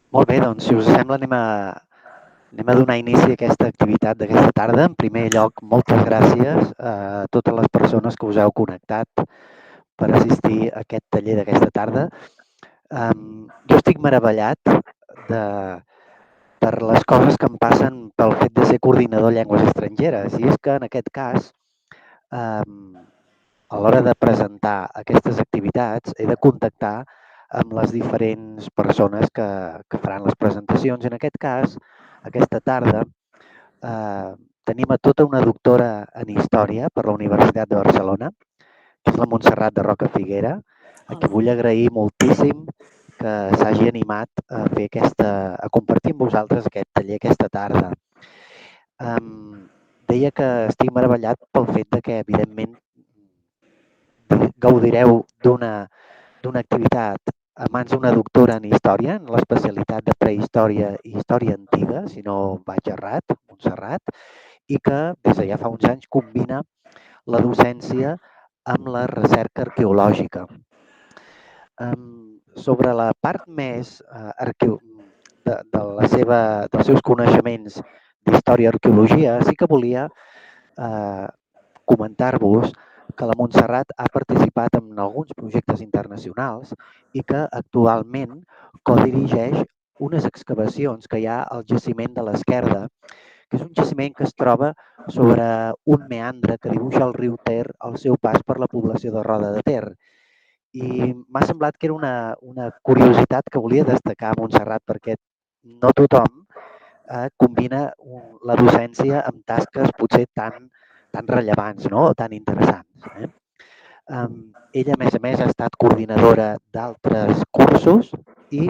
Molt bé, doncs, si us sembla, anem a donar inici a aquesta activitat d'aquesta tarda. En primer lloc, moltes gràcies a totes les persones que us heu connectat per assistir a aquest taller d'aquesta tarda. Jo estic meravellat de, per les coses que em passen pel fet de ser coordinador de llengües estrangeres. I és que en aquest cas, a l'hora de presentar aquestes activitats, he de contactar amb les diferents persones que faran les presentacions. En aquest cas, aquesta tarda, tenim a tota una doctora en Història per la Universitat de Barcelona, que és la Montserrat de Roca Figuera, a qui Hola. vull agrair moltíssim que s'hagi animat a fer a compartir amb vosaltres aquest taller aquesta tarda. Deia que estic meravellat pel fet de que, evidentment, gaudireu d'una activitat a mans d'una doctora en història, en l'especialitat de prehistòria i història antiga, si no vaig errat, Montserrat, i que des de ja fa uns anys combina la docència amb la recerca arqueològica. Sobre la part més dels seus coneixements d'història i arqueologia, sí que volia comentar-vos que la Montserrat ha participat en alguns projectes internacionals i que actualment codirigeix unes excavacions que hi ha al jaciment de l'Esquerda, que és un jaciment que es troba sobre un meandre que dibuixa el riu Ter al seu pas per la població de Roda de Ter. I m'ha semblat que era una curiositat que volia destacar a Montserrat, perquè no tothom combina la docència amb tasques potser tan rellevants, no? O tan interessants. Ella, a més, ha estat coordinadora d'altres cursos i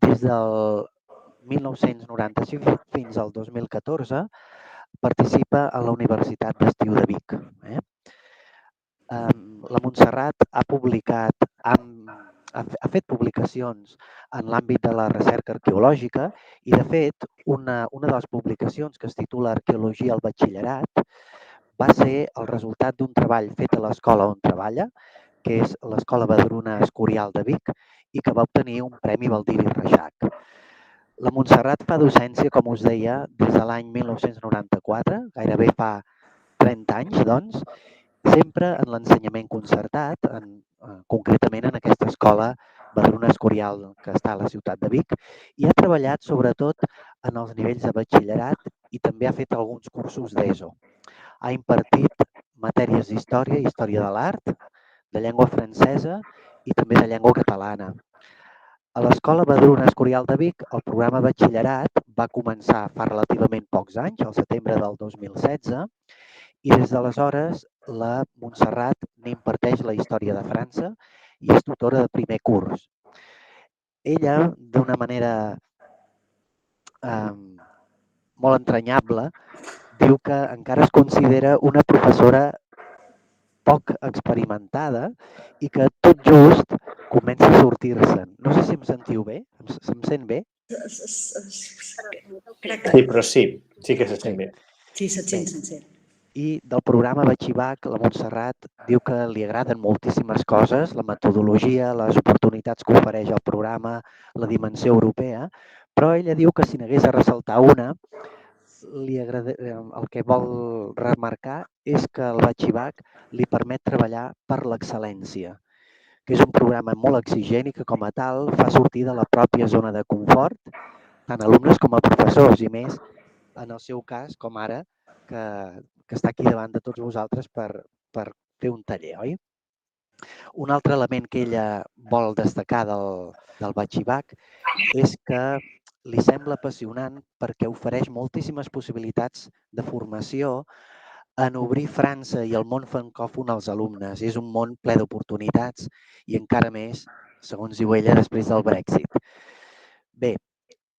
des del 1995 fins al 2014 participa a la Universitat d'Estiu de Vic. La Montserrat ha fet publicacions en l'àmbit de la recerca arqueològica i, de fet, una de les publicacions que es titula Arqueologia al batxillerat va ser el resultat d'un treball fet a l'escola on treballa, que és l'Escola Badruna Escorial de Vic, i que va obtenir un Premi Baldiri Reixac. La Montserrat fa docència, com us deia, des de l'any 1994, gairebé fa 30 anys, doncs, sempre en l'ensenyament concertat, concretament en aquesta escola Badruna Escorial que està a la ciutat de Vic, i ha treballat sobretot en els nivells de batxillerat i també ha fet alguns cursos d'ESO. Ha impartit matèries d'història, història de l'art, de llengua francesa i també de llengua catalana. A l'Escola Badruna Escorial de Vic, el programa batxillerat va començar fa relativament pocs anys, al setembre del 2016, i des d'aleshores la Montserrat n'imparteix la història de França i és tutora de primer curs. Ella, d'una manera molt entranyable, diu que encara es considera una professora poc experimentada i que tot just comença a sortir-se'n. No sé si em sentiu bé. Se'm sent bé? Sí, però sí que se sent bé. Sí, se't sent. I del programa Batxibac, la Montserrat diu que li agraden moltíssimes coses, la metodologia, les oportunitats que ofereix el programa, la dimensió europea, però ella diu que si n'hagués de ressaltar una, el que vol remarcar és que el Batxibac li permet treballar per l'excel·lència, que és un programa molt exigent i que com a tal fa sortir de la pròpia zona de confort tant alumnes com a professors, i més en el seu cas, com ara, que està aquí davant de tots vosaltres per fer un taller, oi? Un altre element que ella vol destacar del Batxibac és que li sembla apassionant perquè ofereix moltíssimes possibilitats de formació en obrir França i el món francòfon als alumnes. És un món ple d'oportunitats i encara més, segons diu ella, després del Brexit. Bé,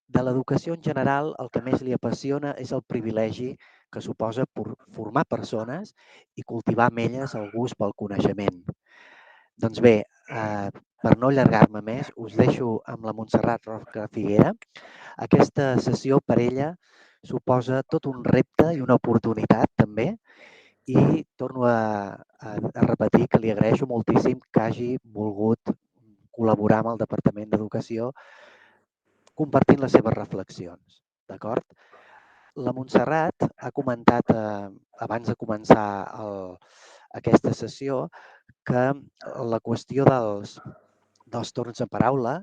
de l'educació en general, el que més li apassiona és el privilegi que suposa formar persones i cultivar amb elles el gust pel coneixement. Doncs bé, per no allargar-me més, us deixo amb la Montserrat Roca Figuera. Aquesta sessió per ella suposa tot un repte i una oportunitat també, i torno a repetir que li agraeixo moltíssim que hagi volgut col·laborar amb el Departament d'Educació compartint les seves reflexions, d'acord? La Montserrat ha comentat, abans de començar aquesta sessió, que la qüestió dels torns de paraula,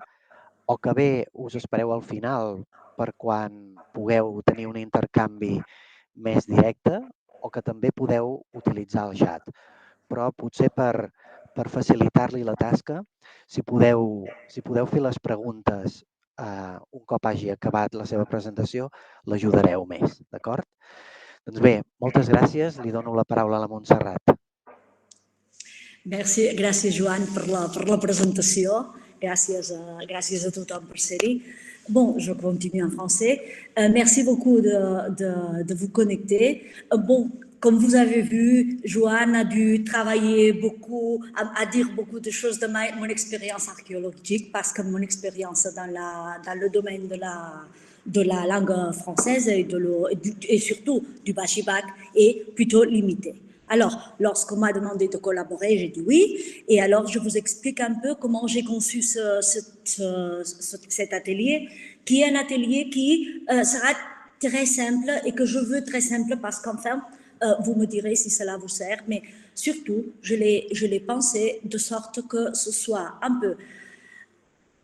o que bé us espereu al final per quan pugueu tenir un intercanvi més directe, o que també podeu utilitzar el xat. Però potser per facilitar-li la tasca, si podeu fer les preguntes un cop hagi acabat la seva presentació, l'ajudareu més, d'acord? Doncs bé, moltes gràcies. Li dono la paraula a la Montserrat. Gràcies, Joan, per la presentació. Gràcies a tothom per ser-hi. Bon, je continue en français. Merci beaucoup de vous connecter. Bon, comme vous avez vu, Joanne a dû travailler beaucoup, à dire beaucoup de choses de mon expérience archéologique, parce que mon expérience dans le domaine de la langue française et surtout du Bachibac est plutôt limitée. Alors, lorsqu'on m'a demandé de collaborer, j'ai dit oui. Et alors, je vous explique un peu comment j'ai conçu cet atelier, qui est un atelier qui sera très simple et que je veux très simple parce qu'enfin, vous me direz si cela vous sert, mais surtout, je l'ai pensé de sorte que ce soit un peu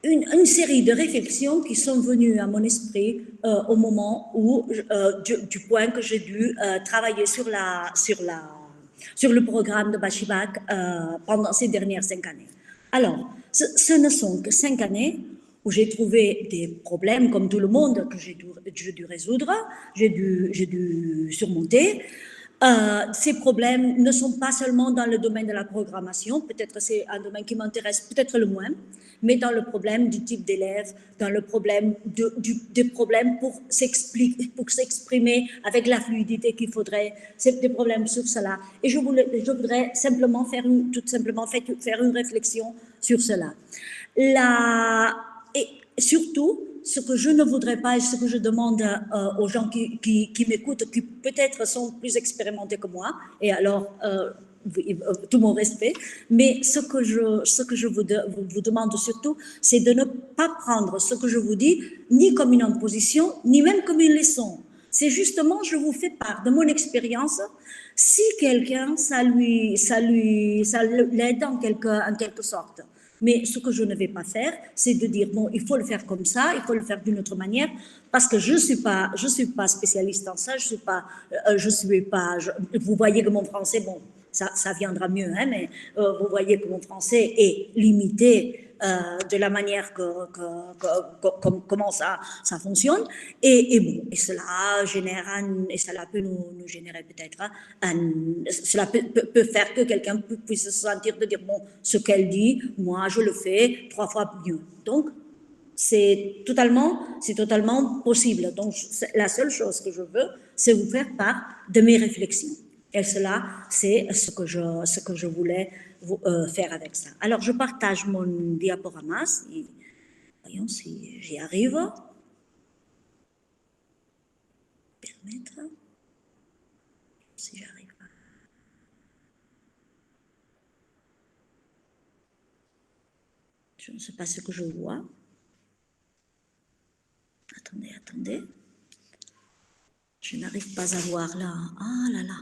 une série de réflexions qui sont venues à mon esprit au moment où, du point que j'ai dû travailler sur le programme de Bachibac pendant ces dernières 5 années. Alors, ce ne sont que 5 années où j'ai trouvé des problèmes, comme tout le monde, que j'ai dû résoudre, j'ai dû surmonter. Ces problèmes ne sont pas seulement dans le domaine de la programmation, peut-être c'est un domaine qui m'intéresse peut-être le moins, mais dans le problème du type d'élève, dans le problème des problèmes pour s'exprimer avec la fluidité qu'il faudrait, c'est des problèmes sur cela. Et je voudrais simplement faire une réflexion sur cela. Et surtout, ce que je ne voudrais pas et ce que je demande aux gens qui m'écoutent, qui peut-être sont plus expérimentés que moi, et alors tout mon respect, mais ce que je vous demande surtout, c'est de ne pas prendre ce que je vous dis ni comme une imposition, ni même comme une leçon. C'est justement, je vous fais part de mon expérience. Si quelqu'un, ça l'aide en quelque sorte. Mais ce que je ne vais pas faire, c'est de dire, bon, il faut le faire comme ça, il faut le faire d'une autre manière, parce que je suis pas spécialiste en ça, vous voyez que mon français, bon, ça viendra mieux, hein, mais vous voyez que mon français est limité de la manière comment ça fonctionne, et cela peut nous générer peut-être, cela peut faire que quelqu'un puisse se sentir de dire, bon, ce qu'elle dit, moi je le fais 3 fois mieux. Donc, c'est totalement possible. Donc, la seule chose que je veux, c'est vous faire part de mes réflexions. Et cela, c'est ce que je voulais faire avec ça. Alors, je partage mon diaporama. Voyons si j'y arrive. Permettre. Si j'arrive. Je ne sais pas ce que je vois. Attendez. Je n'arrive pas à voir là. Ah là là.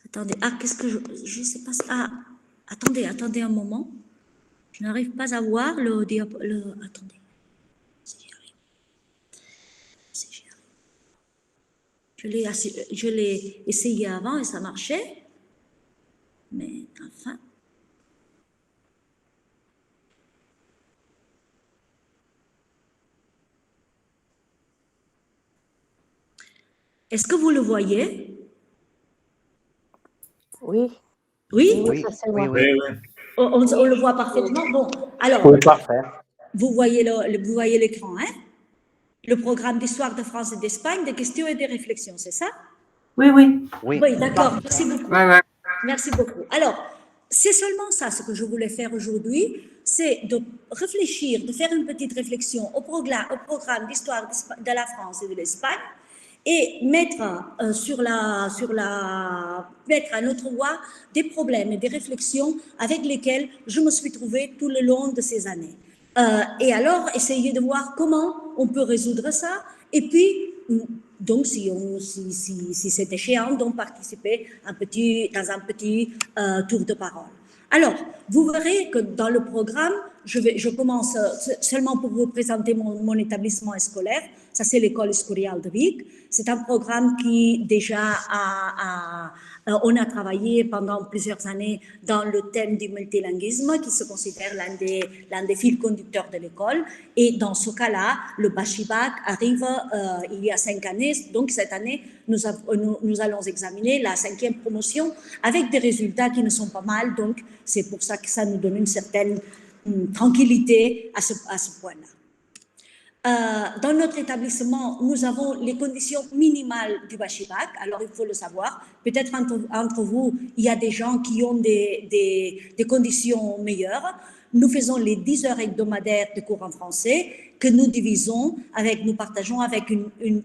Attendez. Ah, qu'est-ce que je ne sais pas. Ah, attendez un moment. Je n'arrive pas à voir attendez. Si j'y arrive. Je l'ai essayé avant et ça marchait. Mais enfin. Est-ce que vous le voyez? Oui. Oui? Oui. On le voit parfaitement. Bon, alors, vous voyez l'écran, hein? Le programme d'histoire de France et d'Espagne, des questions et des réflexions, c'est ça? Oui. Oui, d'accord. Merci beaucoup. Merci beaucoup. Alors, c'est seulement ça ce que je voulais faire aujourd'hui, c'est de réfléchir, de faire une petite réflexion au programme d'histoire de la France et de l'Espagne, et mettre à notre voie des problèmes et des réflexions avec lesquels je me suis trouvée tout le long de ces années. Et alors, essayer de voir comment on peut résoudre ça. Et puis, donc, si c'est échéant, donc participer dans un petit tour de parole. Alors, vous verrez que dans le programme, je commence seulement pour vous présenter mon établissement scolaire. Ça, c'est l'école Escorial de Vic. C'est un programme qui déjà on a travaillé pendant plusieurs années dans le thème du multilinguisme, qui se considère l'un des fils conducteurs de l'école. Et dans ce cas-là, le Bachibac arrive il y a 5 années. Donc, cette année, nous allons examiner la 5e promotion avec des résultats qui ne sont pas mal. Donc, c'est pour ça que ça nous donne une certaine tranquillité à ce point-là. Dans notre établissement, nous avons les conditions minimales du Bachibac. Alors, il faut le savoir. Peut-être entre vous, il y a des gens qui ont des conditions meilleures. Nous faisons les 10 heures hebdomadaires de cours en français que nous divisons nous partageons avec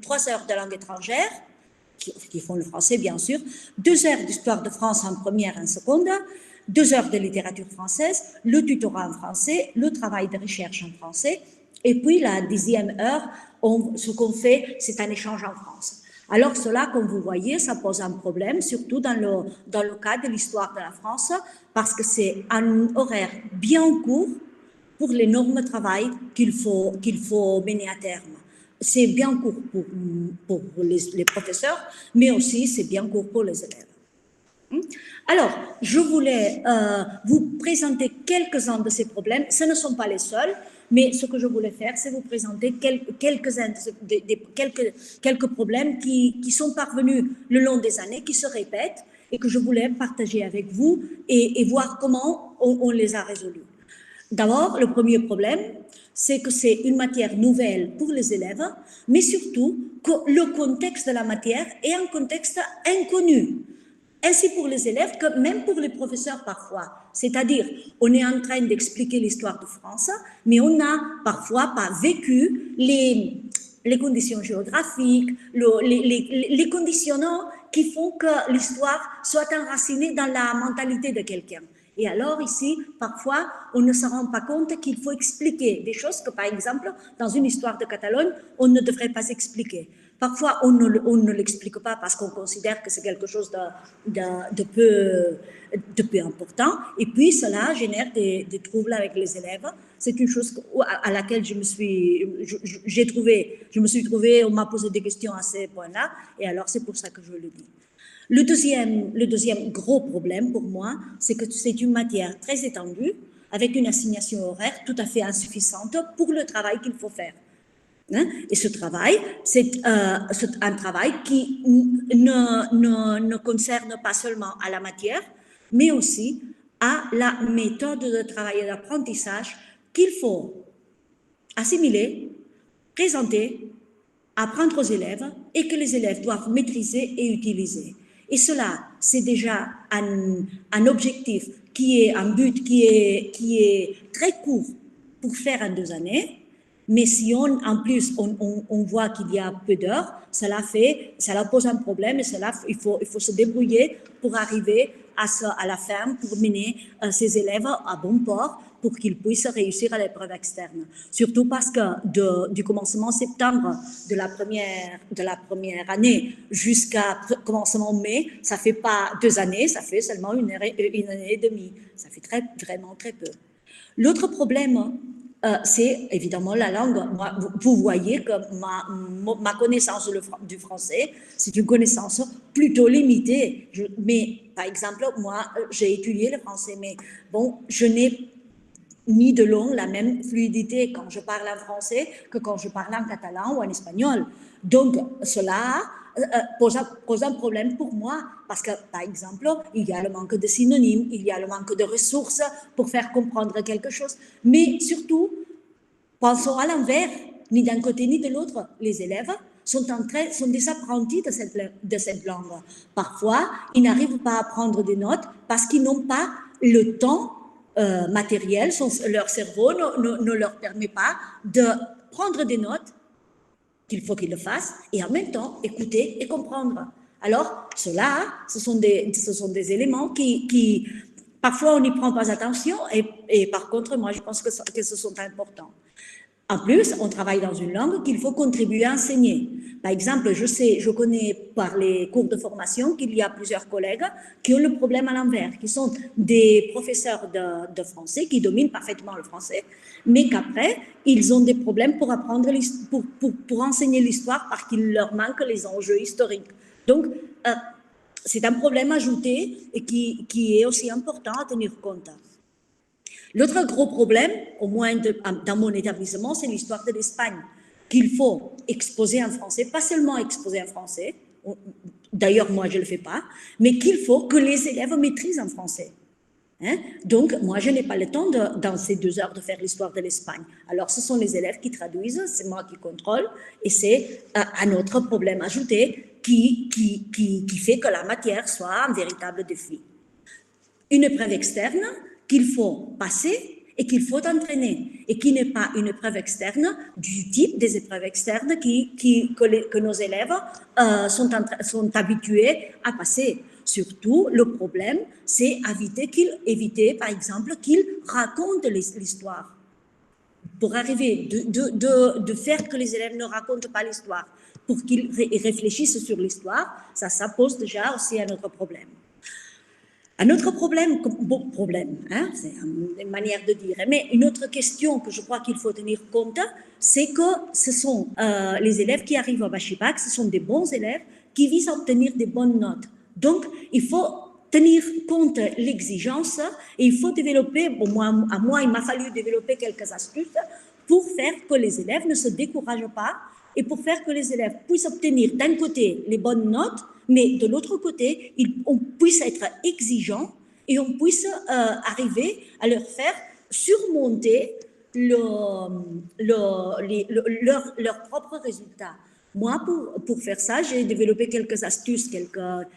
3 heures de langue étrangère, qui font le français, bien sûr, 2 heures d'histoire de France en première et en seconde, 2 heures de littérature française, le tutorat en français, le travail de recherche en français. Et puis, la 10e heure, ce qu'on fait, c'est un échange en France. Alors, cela, comme vous voyez, ça pose un problème, surtout dans le cas de l'histoire de la France, parce que c'est un horaire bien court pour l'énorme travail qu'il faut mener à terme. C'est bien court pour les professeurs, mais aussi c'est bien court pour les élèves. Alors, je voulais vous présenter quelques-uns de ces problèmes. Ce ne sont pas les seuls, mais ce que je voulais faire, c'est vous présenter quelques problèmes qui sont parvenus le long des années, qui se répètent et que je voulais partager avec vous et voir comment on les a résolus. D'abord, le premier problème, c'est que c'est une matière nouvelle pour les élèves, mais surtout que le contexte de la matière est un contexte inconnu. Ainsi pour les élèves que même pour les professeurs parfois. C'est-à-dire, on est en train d'expliquer l'histoire de France, mais on n'a parfois pas vécu les conditions géographiques, les conditionnants qui font que l'histoire soit enracinée dans la mentalité de quelqu'un. Et alors ici, parfois, on ne se rend pas compte qu'il faut expliquer des choses que, par exemple, dans une histoire de Catalogne, on ne devrait pas expliquer. Parfois, on ne l'explique pas parce qu'on considère que c'est quelque chose de peu important. Et puis, cela génère des troubles avec les élèves. C'est une chose à laquelle je me suis trouvée, on m'a posé des questions à ces points-là. Et alors, c'est pour ça que je le dis. Le deuxième gros problème pour moi, c'est que c'est une matière très étendue, avec une assignation horaire tout à fait insuffisante pour le travail qu'il faut faire. Et ce travail, c'est un travail qui ne concerne pas seulement à la matière, mais aussi à la méthode de travail et d'apprentissage qu'il faut assimiler, présenter, apprendre aux élèves et que les élèves doivent maîtriser et utiliser. Et cela, c'est déjà un objectif un but qui est très court pour faire en 2 années. Mais si en plus on voit qu'il y a peu d'heures, cela pose un problème et il faut se débrouiller pour arriver à la fin, pour mener ces élèves à bon port, pour qu'ils puissent réussir à l'épreuve externe. Surtout parce que du commencement septembre de la première année jusqu'à commencement mai, ça fait pas 2 années, ça fait seulement une année et demie. Ça fait vraiment très peu. L'autre problème, c'est évidemment la langue. Moi, vous voyez que ma connaissance du français, c'est une connaissance plutôt limitée. Mais par exemple, moi, j'ai étudié le français, mais bon, je n'ai ni de long la même fluidité quand je parle en français que quand je parle en catalan ou en espagnol. Donc, cela pose un problème pour moi parce que, par exemple, il y a le manque de synonymes, il y a le manque de ressources pour faire comprendre quelque chose. Mais surtout, pensons à l'envers, ni d'un côté ni de l'autre. Les élèves sont des apprentis de cette langue. Parfois, ils n'arrivent pas à prendre des notes parce qu'ils n'ont pas le temps matériel, leur cerveau ne leur permet pas de prendre des notes qu'il faut qu'ils le fassent et en même temps écouter et comprendre. Alors, ce sont des éléments qui Parfois, on n'y prend pas attention et par contre, moi, je pense que ce sont importants. En plus, on travaille dans une langue qu'il faut contribuer à enseigner. Par exemple, je connais par les cours de formation qu'il y a plusieurs collègues qui ont le problème à l'envers, qui sont des professeurs de français qui dominent parfaitement le français, mais qu'après, ils ont des problèmes pour apprendre, pour enseigner l'histoire parce qu'il leur manque les enjeux historiques. Donc, c'est un problème ajouté et qui est aussi important à tenir compte. L'autre gros problème, au moins dans mon établissement, c'est l'histoire de l'Espagne, qu'il faut exposer en français, pas seulement exposer en français, d'ailleurs moi je ne le fais pas, mais qu'il faut que les élèves maîtrisent en français. Hein? Donc moi je n'ai pas le temps dans ces 2 heures de faire l'histoire de l'Espagne. Alors ce sont les élèves qui traduisent, c'est moi qui contrôle, et c'est un autre problème ajouté qui fait que la matière soit un véritable défi. Une épreuve externe qu'il faut passer et qu'il faut entraîner, et qui n'est pas une épreuve externe du type des épreuves externes que nos élèves sont habitués à passer. Surtout, le problème, c'est éviter, par exemple, qu'ils racontent l'histoire. Pour arriver de faire que les élèves ne racontent pas l'histoire, pour qu'ils réfléchissent sur l'histoire, ça pose déjà aussi un autre problème. Un autre problème, hein, c'est une manière de dire, mais une autre question que je crois qu'il faut tenir compte, c'est que ce sont les élèves qui arrivent au Bachibac, ce sont des bons élèves qui visent à obtenir des bonnes notes. Donc, il faut tenir compte de l'exigence et il faut développer, à moi, il m'a fallu développer quelques astuces pour faire que les élèves ne se découragent pas et pour faire que les élèves puissent obtenir d'un côté les bonnes notes, mais de l'autre côté, on puisse être exigeant et on puisse arriver à leur faire surmonter leurs propres résultats. Moi, pour faire ça, j'ai développé quelques astuces,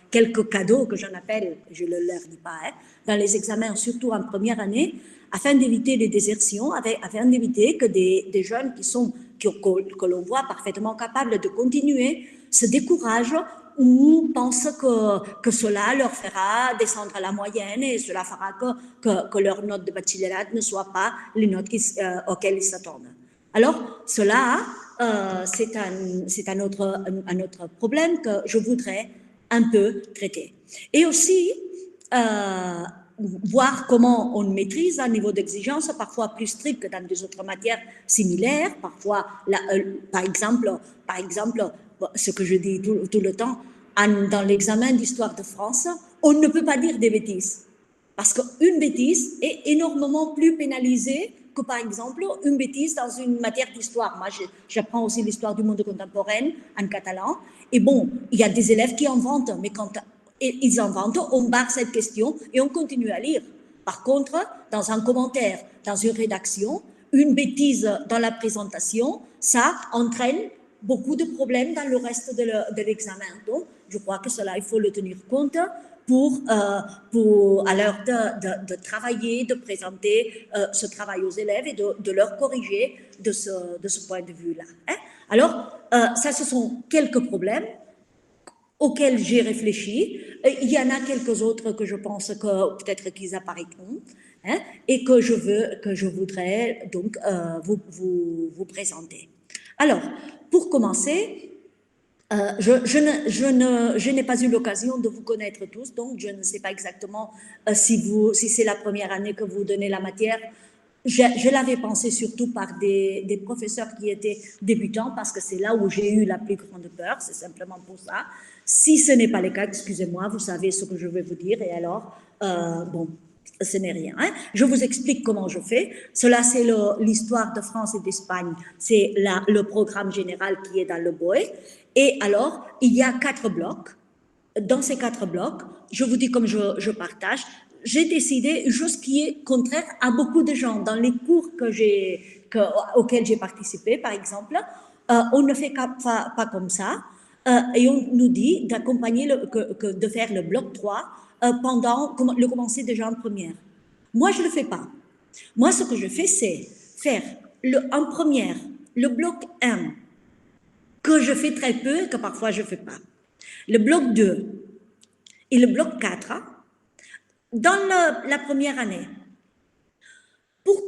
quelques cadeaux que j'en appelle, je ne leur dis pas, hein, dans les examens, surtout en première année, afin d'éviter les désertions, afin d'éviter que des jeunes que l'on voit parfaitement capables de continuer se découragent ou pensent que cela leur fera descendre à la moyenne et cela fera que leurs notes de baccalauréat ne soient pas les notes auxquelles ils s'attendent. Alors, cela, c'est un autre problème que je voudrais un peu traiter. Et aussi, voir comment on maîtrise un niveau d'exigence parfois plus strict que dans des autres matières similaires. Parfois, par exemple, ce que je dis tout le temps, dans l'examen d'histoire de France, on ne peut pas dire des bêtises. Parce qu'une bêtise est énormément plus pénalisée que, par exemple, une bêtise dans une matière d'histoire. Moi, j'apprends aussi l'histoire du monde contemporain en catalan. Et bon, il y a des élèves qui inventent, mais quand ils inventent, on barre cette question et on continue à lire. Par contre, dans un commentaire, dans une rédaction, une bêtise dans la présentation, ça entraîne beaucoup de problèmes dans le reste de l'examen. Donc, je crois que cela, il faut le tenir compte à l'heure de travailler, de présenter ce travail aux élèves et de leur corriger de ce point de vue-là. Hein? Alors, ça, ce sont quelques problèmes auxquels j'ai réfléchi. Il y en a quelques autres que je pense que peut-être qu'ils apparaîtront, hein, et que je voudrais donc vous présenter. Alors, pour commencer, je n'ai pas eu l'occasion de vous connaître tous, donc je ne sais pas exactement si c'est la première année que vous donnez la matière. Je l'avais pensé surtout par des professeurs qui étaient débutants, parce que c'est là où j'ai eu la plus grande peur, c'est simplement pour ça. Si ce n'est pas le cas, excusez-moi, vous savez ce que je vais vous dire, et alors, bon, ce n'est rien. Hein. Je vous explique comment je fais. Cela, c'est l'histoire de France et d'Espagne. C'est le programme général qui est dans le BOE. Et alors, il y a 4 blocs. Dans ces 4 blocs, je vous dis comme je partage, j'ai décidé une chose qui est contraire à beaucoup de gens. Dans les cours auxquels j'ai participé, par exemple, on ne fait pas comme ça. Et on nous dit d'accompagner, de faire le bloc 3 le commencer déjà en première. Moi, je ne le fais pas. Moi, ce que je fais, c'est faire en première le bloc 1, que je fais très peu et que parfois je ne fais pas. Le bloc 2 et le bloc 4, dans la première année.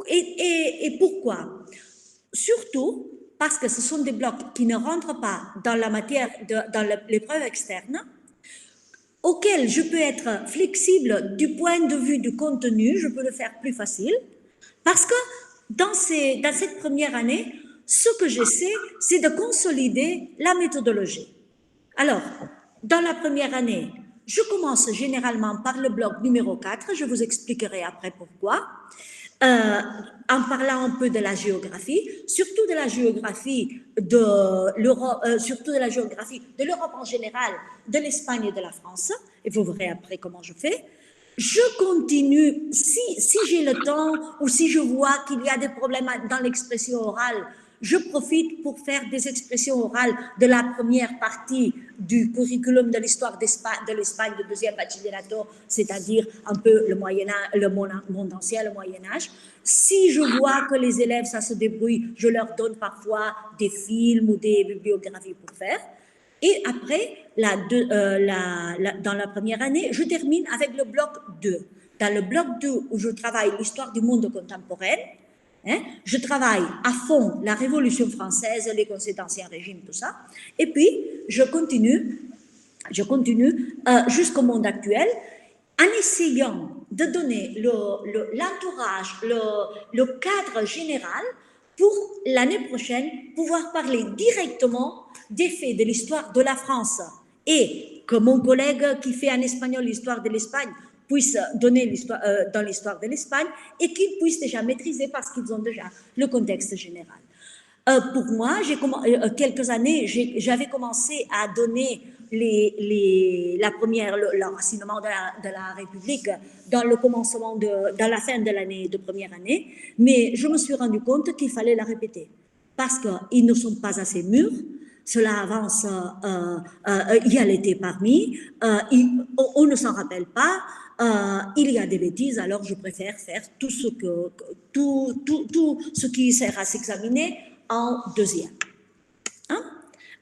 Et pourquoi? Surtout parce que ce sont des blocs qui ne rentrent pas dans la matière, dans l'épreuve externe, auxquels je peux être flexible du point de vue du contenu, je peux le faire plus facile, parce que dans cette première année, ce que j'essaie, c'est de consolider la méthodologie. Alors, dans la première année, je commence généralement par le bloc numéro 4, je vous expliquerai après pourquoi, en parlant un peu de la géographie, surtout de la géographie de l'Europe, en général, de l'Espagne et de la France, et vous verrez après comment je fais. Je continue, si j'ai le temps ou si je vois qu'il y a des problèmes dans l'expression orale, je profite pour faire des expressions orales de la première partie du curriculum de l'histoire de l'Espagne de deuxième bachillerato, c'est-à-dire un peu le monde ancien, le Moyen-Âge. Si je vois que les élèves, ça se débrouille, je leur donne parfois des films ou des bibliographies pour faire. Et après, dans la première année, je termine avec le bloc 2. Dans le bloc 2, où je travaille l'histoire du monde contemporain, je travaille à fond la Révolution française, les conseils d'Ancien Régime, tout ça. Et puis, je continue jusqu'au monde actuel en essayant de donner l'entourage, le cadre général pour l'année prochaine pouvoir parler directement des faits de l'histoire de la France et que mon collègue qui fait en espagnol l'histoire de l'Espagne puisse donner dans l'histoire de l'Espagne et qu'ils puissent déjà maîtriser parce qu'ils ont déjà le contexte général. Pour moi, quelques années, j'avais commencé à donner l'enracinement de la République dans le commencement dans la fin de l'année de première année, mais je me suis rendu compte qu'il fallait la répéter parce qu'ils ne sont pas assez mûrs. Cela avance, il y a l'été parmi, on ne s'en rappelle pas, il y a des bêtises, alors je préfère faire tout ce qui sert à s'examiner en deuxième. Hein?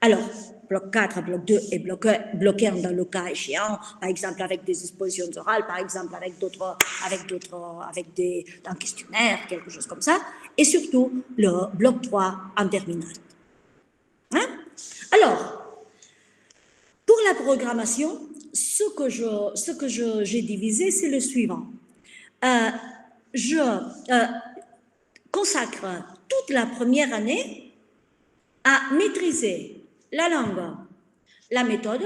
Alors, bloc 4, bloc 2 est bloqué dans le cas échéant, par exemple avec des expositions orales, par exemple avec un questionnaire, quelque chose comme ça, et surtout le bloc 3 en terminale. Hein? Alors, pour la programmation, ce que j'ai divisé, c'est le suivant. Je consacre toute la première année à maîtriser la langue, la méthode,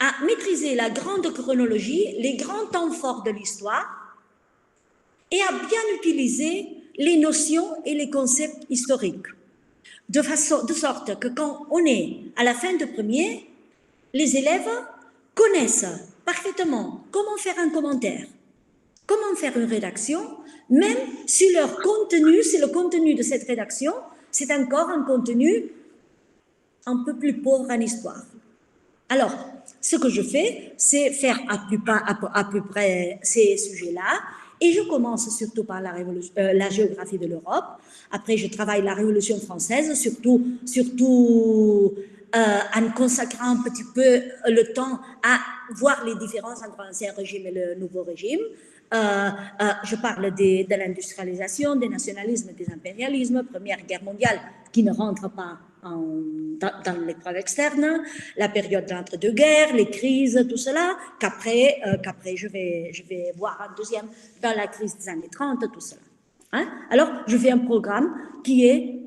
à maîtriser la grande chronologie, les grands temps forts de l'histoire et à bien utiliser les notions et les concepts historiques. De sorte que quand on est à la fin de premier, les élèves connaissent parfaitement comment faire un commentaire, comment faire une rédaction, même si le contenu de cette rédaction, c'est encore un contenu un peu plus pauvre en histoire. Alors, ce que je fais, c'est faire à peu près ces sujets-là, et je commence surtout par la géographie de l'Europe. Après, je travaille la Révolution française, surtout en consacrant un petit peu le temps à voir les différences entre l'Ancien Régime et le Nouveau Régime. Je parle de l'industrialisation, des nationalismes, des impérialismes, Première Guerre mondiale qui ne rentre pas dans l'épreuve externe, la période d'entre-deux-guerres, les crises, tout cela, qu'après je vais voir en deuxième dans la crise des années 30, tout cela. Hein? Alors, je fais un programme qui est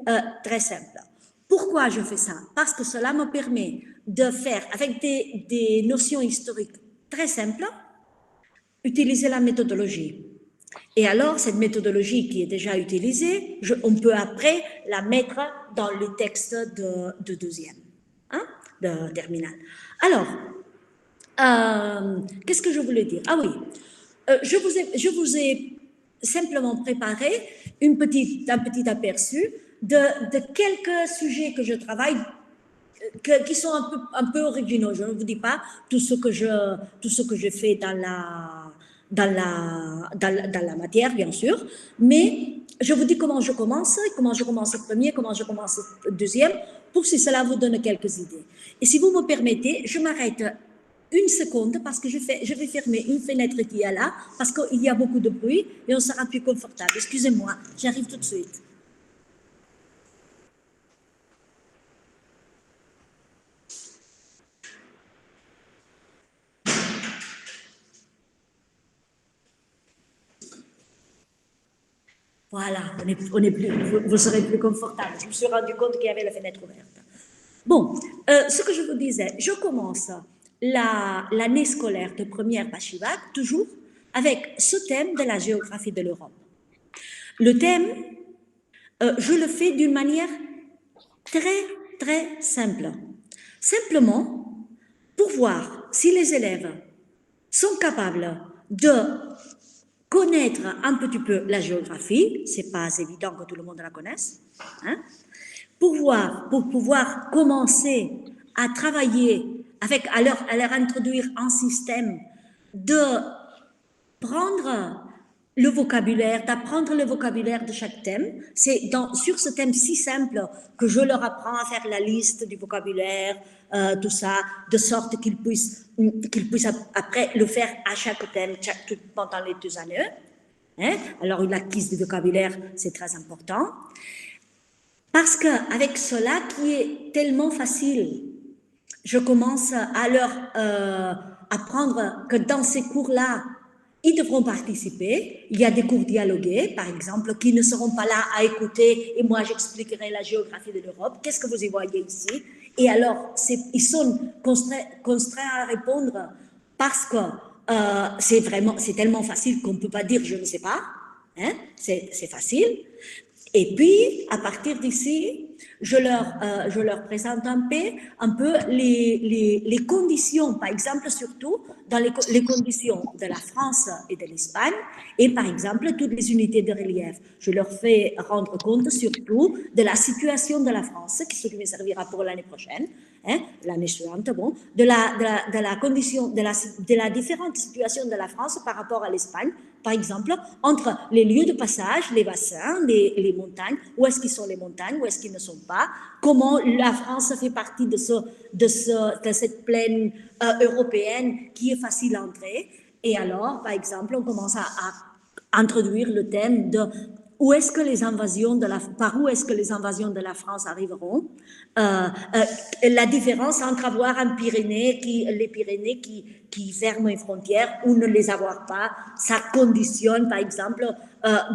très simple. Pourquoi je fais ça? Parce que cela me permet de faire, avec des notions historiques très simples, utiliser la méthodologie. Et alors, cette méthodologie qui est déjà utilisée, on peut après la mettre dans les textes de deuxième, hein, de terminale. Alors, qu'est-ce que je voulais dire? Ah oui, je vous ai simplement préparé un petit aperçu de quelques sujets que je travaille qui sont un peu originaux. Je ne vous dis pas tout ce que je fais dans la matière, bien sûr, mais je vous dis comment je commence le premier, comment je commence le deuxième, pour si cela vous donne quelques idées. Et si vous me permettez, je m'arrête une seconde parce que je vais fermer une fenêtre qui est là parce qu'il y a beaucoup de bruit et on sera plus confortable. Excusez-moi, j'arrive tout de suite. Voilà, vous serez plus confortable. Je me suis rendu compte qu'il y avait la fenêtre ouverte. Bon, ce que je vous disais, je commence l'année scolaire de première Bachivac, toujours avec ce thème de la géographie de l'Europe. Le thème, je le fais d'une manière très, très simple. Simplement, pour voir si les élèves sont capables de connaître un petit peu la géographie, c'est pas évident que tout le monde la connaisse, hein, pour pouvoir commencer à travailler avec, à leur introduire un système de prendre le vocabulaire, d'apprendre le vocabulaire de chaque thème. C'est sur ce thème si simple que je leur apprends à faire la liste du vocabulaire, tout ça, de sorte qu'ils puissent après le faire à chaque thème pendant les 2 années. Hein? Alors, l'acquise du vocabulaire, c'est très important. Parce qu'avec cela, qui est tellement facile, je commence à leur apprendre que dans ces cours-là, ils devront participer. Il y a des cours dialogués, par exemple, qui ne seront pas là à écouter et moi j'expliquerai la géographie de l'Europe. Qu'est-ce que vous y voyez ici? Et alors, ils sont contraints à répondre parce que c'est tellement facile qu'on ne peut pas dire je ne sais pas. Hein? C'est facile. Et puis, à partir d'ici, je leur présente un peu les conditions, par exemple, surtout dans les conditions de la France et de l'Espagne, et par exemple, toutes les unités de relief. Je leur fais rendre compte surtout de la situation de la France, ce qui me servira pour l'année prochaine, hein, l'année suivante, bon, de la condition, de la différente situation de la France par rapport à l'Espagne, par exemple, entre les lieux de passage, les bassins, les montagnes, où est-ce qu'ils sont les montagnes, où est-ce qu'ils ne sont pas, comment la France fait partie de cette plaine européenne qui est facile à entrer. Et alors, par exemple, on commence à introduire le thème de par où est-ce que les invasions de la France arriveront, la différence entre avoir les Pyrénées qui ferment les frontières ou ne les avoir pas, ça conditionne par exemple ça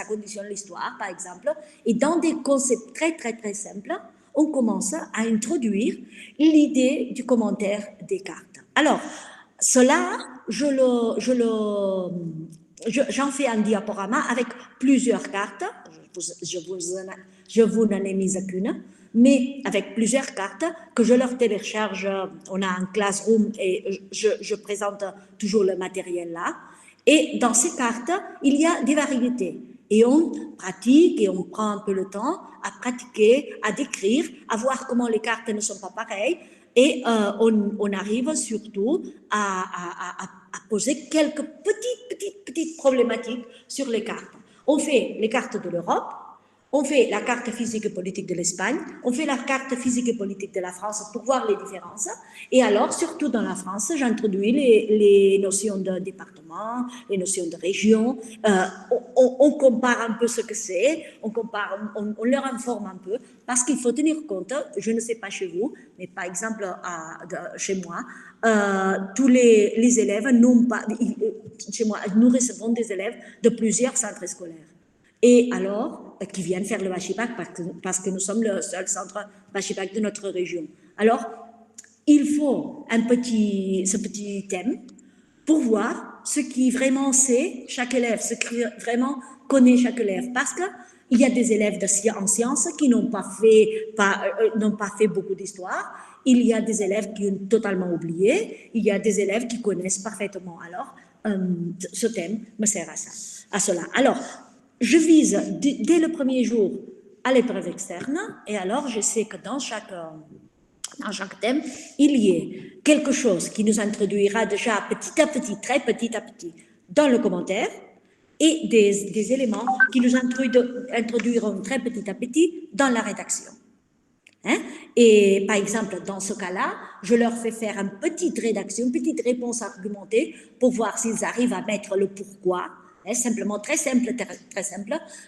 conditionne l'histoire par exemple, et dans des concepts très très très simples, on commence à introduire l'idée du commentaire des cartes. Alors, cela, j'en fais un diaporama avec plusieurs cartes. Je vous n'en ai mis qu'une, mais avec plusieurs cartes que je leur télécharge. On a un classroom et je présente toujours le matériel là. Et dans ces cartes, il y a des variétés. Et on pratique et on prend un peu le temps à pratiquer, à décrire, à voir comment les cartes ne sont pas pareilles. Et on arrive surtout à poser quelques petites problématiques sur les cartes. On fait les cartes de l'Europe, on fait la carte physique et politique de l'Espagne, on fait la carte physique et politique de la France pour voir les différences. Et alors, surtout dans la France, j'introduis les notions de département, les notions de région. On compare un peu ce que c'est, on leur informe un peu, parce qu'il faut tenir compte, je ne sais pas chez vous, mais par exemple chez moi, tous les élèves n'ont pas, chez moi, nous recevons des élèves de plusieurs centres scolaires. Et alors, qui viennent faire le Bachivac parce que nous sommes le seul centre Bachivac de notre région. Alors, il faut ce petit thème pour voir ce qui vraiment sait chaque élève, ce qui vraiment connaît chaque élève. Parce qu'il y a des élèves en sciences qui n'ont pas fait beaucoup d'histoire. Il y a des élèves qui ont totalement oublié. Il y a des élèves qui connaissent parfaitement. Alors, ce thème me sert à cela. Alors, je vise dès le premier jour à l'épreuve externe, et alors je sais que dans chaque thème, il y ait quelque chose qui nous introduira déjà petit à petit, très petit à petit, dans le commentaire, et des éléments qui nous introduiront très petit à petit dans la rédaction. Hein? Et par exemple, dans ce cas-là, je leur fais faire une petite rédaction, une petite réponse argumentée pour voir s'ils arrivent à mettre le pourquoi, hein, simplement très simple,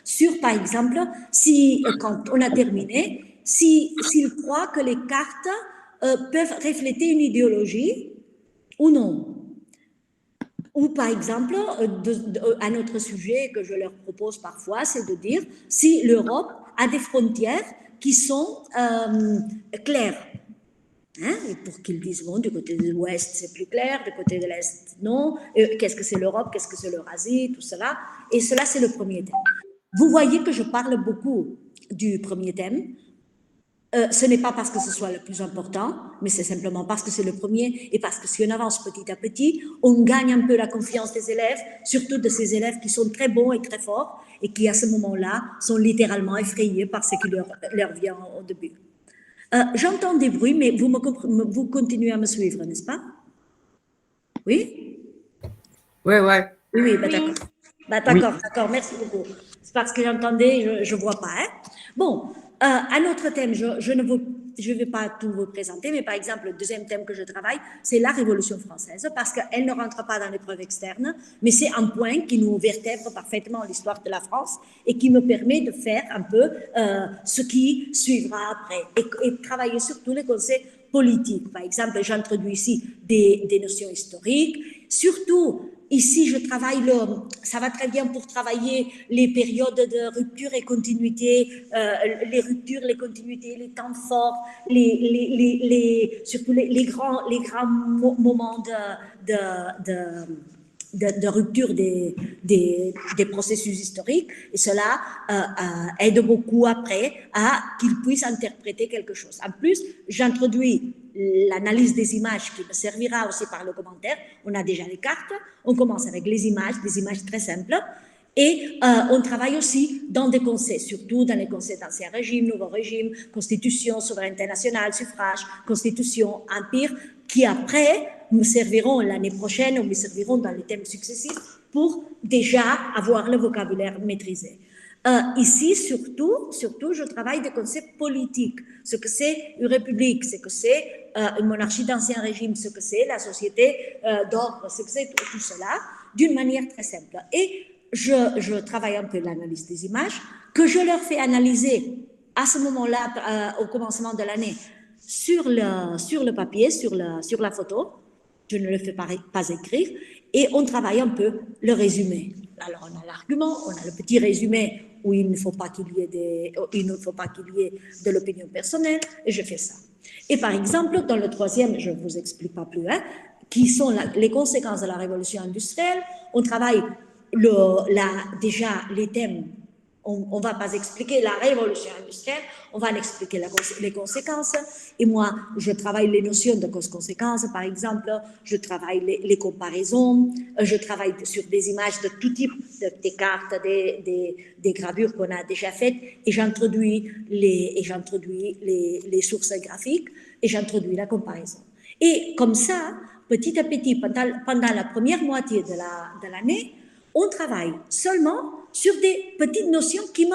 sur par exemple, si quand on a terminé, s'ils croient que les cartes peuvent refléter une idéologie ou non. Ou par exemple, un autre sujet que je leur propose parfois, c'est de dire si l'Europe a des frontières qui sont claires. Hein, et pour qu'ils disent, bon, du côté de l'Ouest, c'est plus clair, du côté de l'Est, non. Qu'est-ce que c'est l'Europe, qu'est-ce que c'est l'Eurasie, tout cela. Et cela, c'est le premier thème. Vous voyez que je parle beaucoup du premier thème. Ce n'est pas parce que ce soit le plus important, mais c'est simplement parce que c'est le premier et parce que si on avance petit à petit, on gagne un peu la confiance des élèves, surtout de ces élèves qui sont très bons et très forts et qui, à ce moment-là, sont littéralement effrayés par ce qui leur vient au début. J'entends des bruits, mais vous continuez à me suivre, n'est-ce pas? Oui? Oui, oui. Oui, bah, d'accord. Bah, d'accord, merci beaucoup. C'est parce que j'entendais, je ne vois pas. Hein? Bon, un autre thème, je ne vais pas tout vous présenter, mais par exemple, le deuxième thème que je travaille, c'est la Révolution française, parce qu'elle ne rentre pas dans l'épreuve externe, mais c'est un point qui nous vertèbre parfaitement l'histoire de la France et qui me permet de faire un peu ce qui suivra après et travailler surtout les concepts politiques. Par exemple, j'introduis ici des notions historiques, surtout. Ici, je travaille ça va très bien pour travailler les périodes de rupture et continuité, les ruptures, les continuités, les temps forts, surtout les grands moments de rupture des processus historiques. Et cela aide beaucoup après à qu'ils puissent interpréter quelque chose. En plus, j'introduis l'analyse des images qui me servira aussi par le commentaire. On a déjà les cartes, on commence avec les images, des images très simples. Et on travaille aussi dans des concepts, surtout dans les concepts d'Ancien Régime, Nouveau Régime, Constitution, souveraineté nationale, suffrage, Constitution, Empire, qui après nous serviront l'année prochaine ou nous serviront dans les thèmes successifs pour déjà avoir le vocabulaire maîtrisé. Ici, surtout, je travaille des concepts politiques, ce que c'est une république, ce que c'est une monarchie d'ancien régime, ce que c'est la société d'ordre, ce que c'est tout cela, d'une manière très simple. Et je travaille un peu l'analyse des images, que je leur fais analyser à ce moment-là, au commencement de l'année, sur le papier, sur la photo. Je ne le fais pas écrire. Et on travaille un peu le résumé. Alors, on a l'argument, on a le petit résumé où il ne faut pas qu'il y ait de l'opinion personnelle, et je fais ça. Et par exemple, dans le troisième, je ne vous explique pas plus, hein, qui sont les conséquences de la révolution industrielle, on travaille déjà les thèmes. On ne va pas expliquer la révolution industrielle, on va expliquer les conséquences. Et moi, je travaille les notions de cause-conséquence, par exemple, je travaille les comparaisons, je travaille sur des images de tout type, des cartes, des gravures qu'on a déjà faites, et j'introduis les sources graphiques, et j'introduis la comparaison. Et comme ça, petit à petit, pendant la première moitié de l'année, on travaille seulement sur des petites notions qui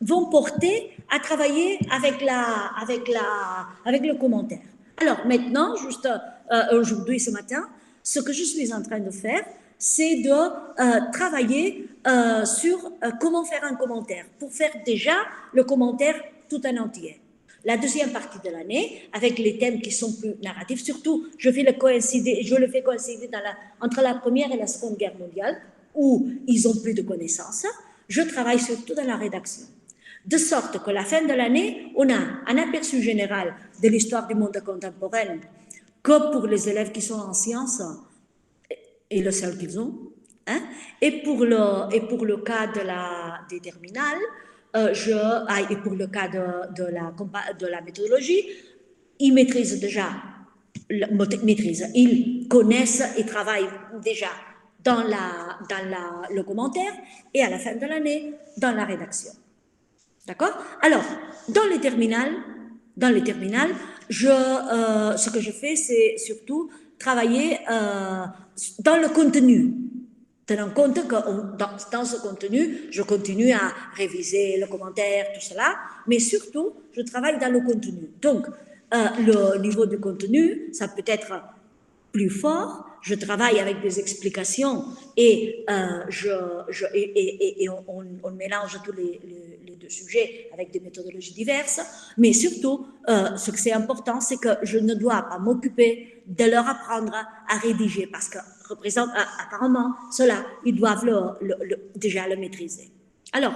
vont porter à travailler avec le commentaire. Alors maintenant, juste aujourd'hui, ce matin, ce que je suis en train de faire, c'est de travailler sur comment faire un commentaire, pour faire déjà le commentaire tout en entier. La deuxième partie de l'année, avec les thèmes qui sont plus narratifs, surtout, je le fais coïncider entre la Première et la Seconde Guerre mondiale, où ils ont plus de connaissances, je travaille surtout dans la rédaction. De sorte qu'à la fin de l'année, on a un aperçu général de l'histoire du monde contemporain que pour les élèves qui sont en sciences, et le seul qu'ils ont, hein, et pour le cas des terminales, et pour le cas de la méthodologie, ils maîtrisent déjà, ils connaissent et travaillent déjà dans le commentaire et à la fin de l'année, dans la rédaction. D'accord? Alors, dans les terminales, ce que je fais, c'est surtout travailler dans le contenu. tenant compte que dans ce contenu, je continue à réviser le commentaire, tout cela, mais surtout, je travaille dans le contenu. Donc, le niveau du contenu, ça peut être plus fort. Je travaille avec des explications et on mélange tous les deux sujets avec des méthodologies diverses. Mais surtout, ce que c'est important, c'est que je ne dois pas m'occuper de leur apprendre à rédiger parce que apparemment, cela, ils doivent déjà le maîtriser. Alors,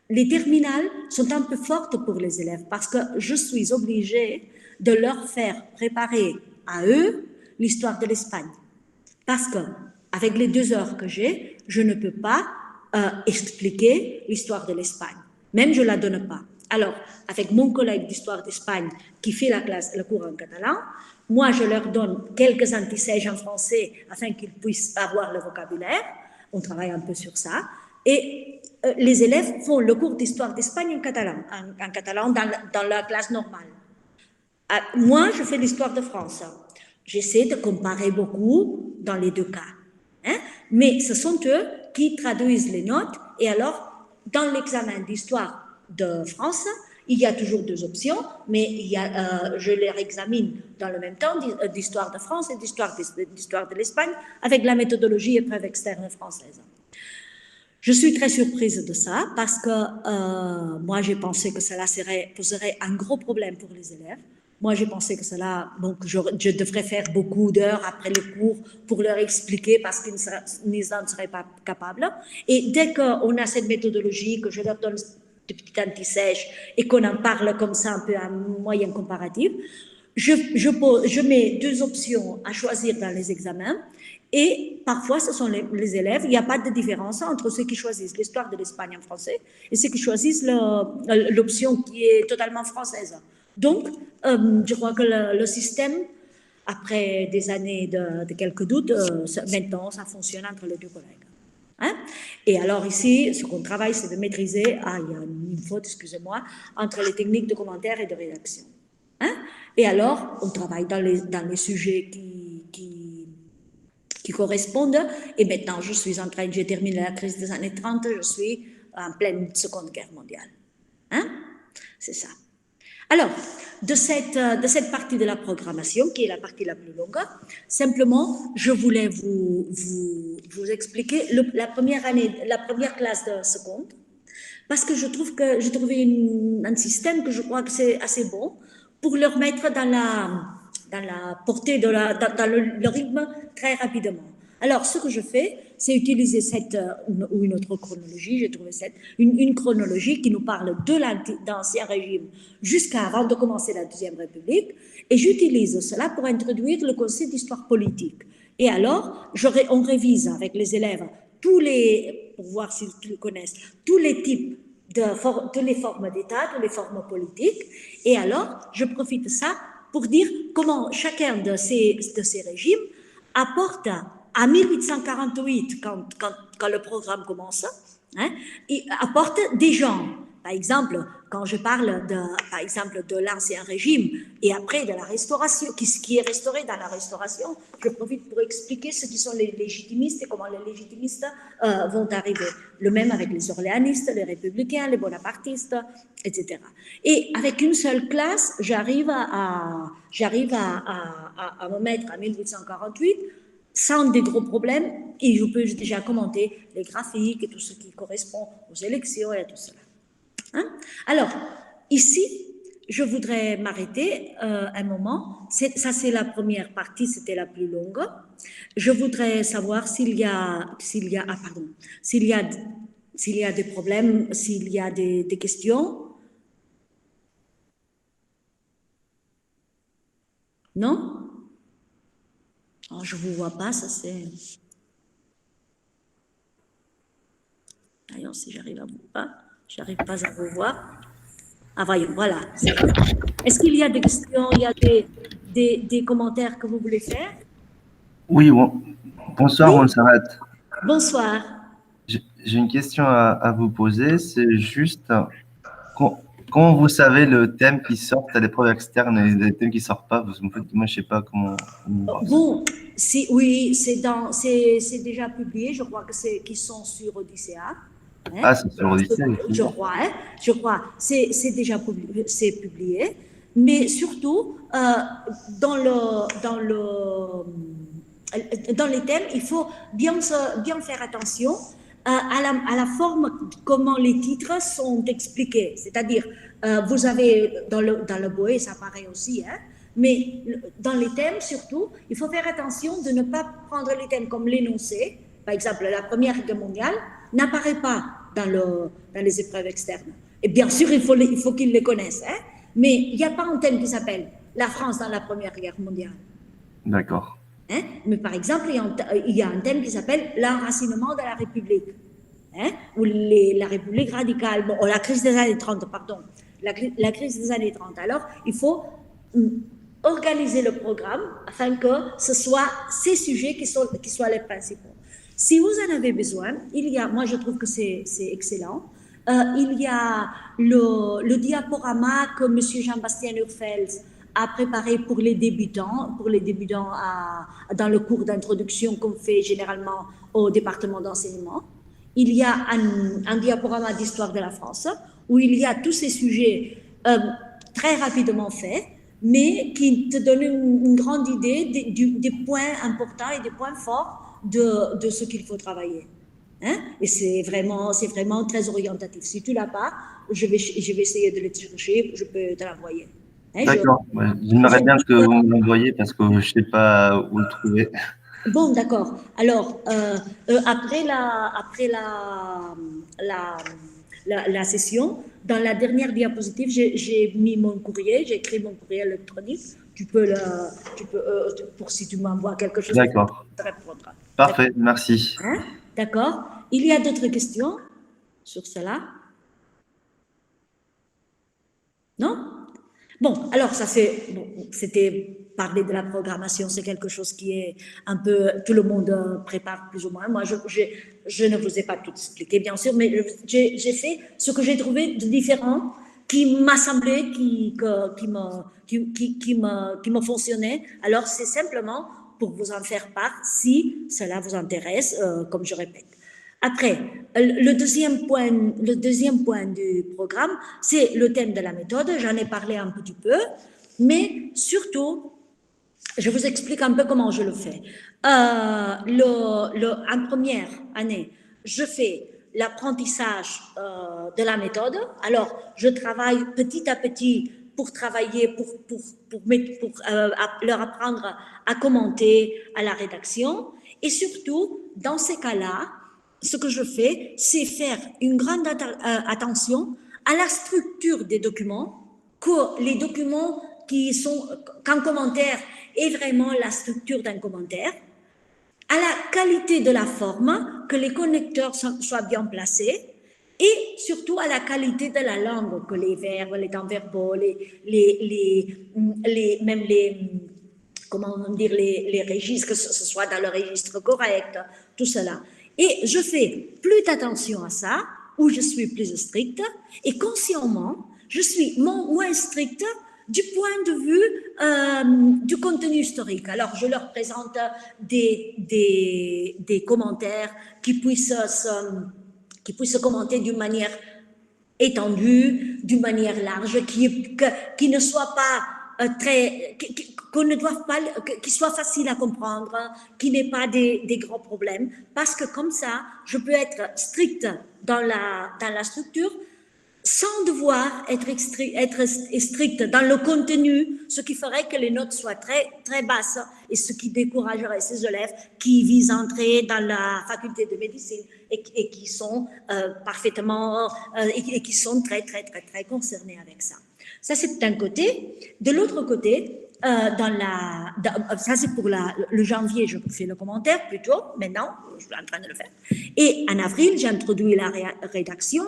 les terminales sont un peu fortes pour les élèves parce que je suis obligée de leur faire préparer à eux l'histoire de l'Espagne. Parce que, avec les 2 heures que j'ai, je ne peux pas expliquer l'histoire de l'Espagne. Même je ne la donne pas. Alors, avec mon collègue d'histoire d'Espagne qui fait le cours en catalan, moi, je leur donne quelques antisèges en français afin qu'ils puissent avoir le vocabulaire. On travaille un peu sur ça. Et les élèves font le cours d'histoire d'Espagne en catalan dans la classe normale. Moi, je fais l'histoire de France. J'essaie de comparer beaucoup dans les 2 cas. Hein? Mais ce sont eux qui traduisent les notes. Et alors, dans l'examen d'histoire de France, il y a toujours 2 options, mais je les examine dans le même temps d'histoire de France et d'histoire de l'Espagne avec la méthodologie épreuve externe française. Je suis très surprise de ça parce que moi, j'ai pensé que cela poserait un gros problème pour les élèves. Moi, j'ai pensé que je devrais faire beaucoup d'heures après le cours pour leur expliquer parce qu'ils n'en seraient pas capables. Et dès qu'on a cette méthodologie, que je leur donne des petits antisèches et qu'on en parle comme ça un peu à moyen comparatif, je mets 2 options à choisir dans les examens. Et parfois, ce sont les élèves, il n'y a pas de différence entre ceux qui choisissent l'histoire de l'Espagne en français et ceux qui choisissent l'option qui est totalement française. Donc, je crois que le système, après des années de quelques doutes, maintenant, ça fonctionne entre les 2 collègues. Hein? Et alors ici, ce qu'on travaille, c'est de maîtriser, il y a une faute, excusez-moi, entre les techniques de commentaire et de rédaction. Hein? Et alors, on travaille dans les sujets qui correspondent. Et maintenant, j'ai terminé la crise des années 30, je suis en pleine Seconde Guerre mondiale. Hein? C'est ça. Alors, de cette partie de la programmation, qui est la partie la plus longue, simplement, je voulais vous expliquer la première classe de seconde, parce que je trouve que j'ai trouvé un système que je crois que c'est assez bon pour leur mettre dans la portée, dans le rythme très rapidement. Alors, ce que je fais, c'est utiliser une autre chronologie, j'ai trouvé une chronologie qui nous parle de l'Ancien Régime jusqu'à avant de commencer la Deuxième République, et j'utilise cela pour introduire le concept d'histoire politique. Et alors, on révise avec les élèves pour voir s'ils le connaissent, tous les types toutes les formes d'État, toutes les formes politiques, et alors, je profite de ça pour dire comment chacun de ces régimes apporte à 1848, quand le programme commence, hein, il apporte des gens. Par exemple, quand je parle de l'Ancien Régime et après de la Restauration, ce qui est restauré dans la Restauration, je profite pour expliquer ce qui sont les légitimistes et comment les légitimistes vont arriver. Le même avec les orléanistes, les républicains, les bonapartistes, etc. Et avec une seule classe, j'arrive à me mettre à 1848 sans des gros problèmes, et je peux déjà commenter les graphiques et tout ce qui correspond aux élections et à tout cela. Hein? Alors, ici, je voudrais m'arrêter un moment. Ça, c'est la première partie, c'était la plus longue. Je voudrais savoir s'il y a des problèmes, s'il y a des questions. Non? Oh, je ne vous vois pas, ça c'est... Voyons si j'arrive à vous voir. J'arrive pas à vous voir. Ah, voyons, voilà. Est-ce qu'il y a des questions, il y a des commentaires que vous voulez faire? Oui, bon. Bonsoir, on s'arrête. Bonsoir. J'ai une question à vous poser. C'est juste Comment vous savez le thème qui sort à l'épreuve externe et les thèmes qui ne sortent pas? Parce qu'en fait, moi, je ne sais pas comment voir ça. Bon, oui, c'est déjà publié, je crois que c'est qu'ils sont sur Odyssea. Hein? Ah, c'est sur Odyssée. Je crois, c'est déjà publié, c'est publié, mais surtout dans les thèmes, il faut bien faire attention à la forme, comment les titres sont expliqués. C'est-à-dire, vous avez dans le Boé, ça paraît aussi, hein, mais dans les thèmes surtout, il faut faire attention de ne pas prendre les thèmes comme l'énoncé. Par exemple, la Première Guerre mondiale n'apparaît pas dans les épreuves externes. Et bien sûr, il faut qu'ils les connaissent, hein, mais il n'y a pas un thème qui s'appelle la France dans la Première Guerre mondiale. D'accord. Hein? Mais par exemple, il y a un thème qui s'appelle l'enracinement de la République, hein? Ou la République radicale, bon, la crise des années 30, pardon, la crise des années 30. Alors, il faut organiser le programme afin que ce soit ces sujets qui soient les principaux. Si vous en avez besoin, moi je trouve que c'est excellent, il y a le diaporama que M. Jean-Bastien Urfels a préparé pour les débutants dans le cours d'introduction qu'on fait généralement au département d'enseignement. Il y a un diaporama d'histoire de la France où il y a tous ces sujets très rapidement faits, mais qui te donnent une grande idée des points importants et des points forts de ce qu'il faut travailler. Hein? Et c'est vraiment très orientatif. Si tu ne l'as pas, je vais essayer de le chercher, je peux te l'envoyer. Hein, d'accord. J'aimerais bien que vous me l'envoyiez parce que je ne sais pas où le trouver. Bon, d'accord. Alors, après la session, dans la dernière diapositive, j'ai mis mon courrier, j'ai écrit mon courrier électronique. Tu peux pour si tu m'envoies quelque chose, d'accord. je te répondrai. Parfait, merci. Hein? D'accord. Il y a d'autres questions sur cela? Non? Bon, alors c'était parler de la programmation, c'est quelque chose qui est un peu, tout le monde prépare plus ou moins. Moi, je ne vous ai pas tout expliqué, bien sûr, mais j'ai fait ce que j'ai trouvé de différent, qui m'a semblé, qui me fonctionnait. Alors, c'est simplement pour vous en faire part, si cela vous intéresse, comme je répète. Après, le deuxième point du programme, c'est le thème de la méthode. J'en ai parlé un petit peu, mais surtout, je vous explique un peu comment je le fais. En première année, je fais l'apprentissage de la méthode. Alors, je travaille petit à petit pour travailler, pour leur apprendre à commenter, à la rédaction. Et surtout, dans ces cas-là, ce que je fais, c'est faire une grande attention à la structure des documents, que les documents qu'un commentaire est vraiment la structure d'un commentaire, à la qualité de la forme, que les connecteurs soient bien placés, et surtout à la qualité de la langue, que les verbes, les temps verbaux, même les registres, que ce soit dans le registre correct, tout cela. Et je fais plus d'attention à ça, où je suis plus stricte, et consciemment, je suis moins stricte du point de vue du contenu historique. Alors, je leur présente des commentaires qui puissent commenter d'une manière étendue, d'une manière large, qui ne soit pas qu'on ne doive pas, qu'il soit facile à comprendre, qu'il n'ait pas des grands problèmes, parce que comme ça, je peux être stricte dans la structure, sans devoir être stricte dans le contenu, ce qui ferait que les notes soient très, très basses et ce qui découragerait ces élèves qui visent à entrer dans la faculté de médecine et qui sont parfaitement, et qui sont très, très, très, très concernés avec ça. Ça, c'est d'un côté. De l'autre côté, ça c'est pour le janvier, je fais le commentaire plutôt, maintenant, je suis en train de le faire. Et en avril, j'ai introduit la rédaction,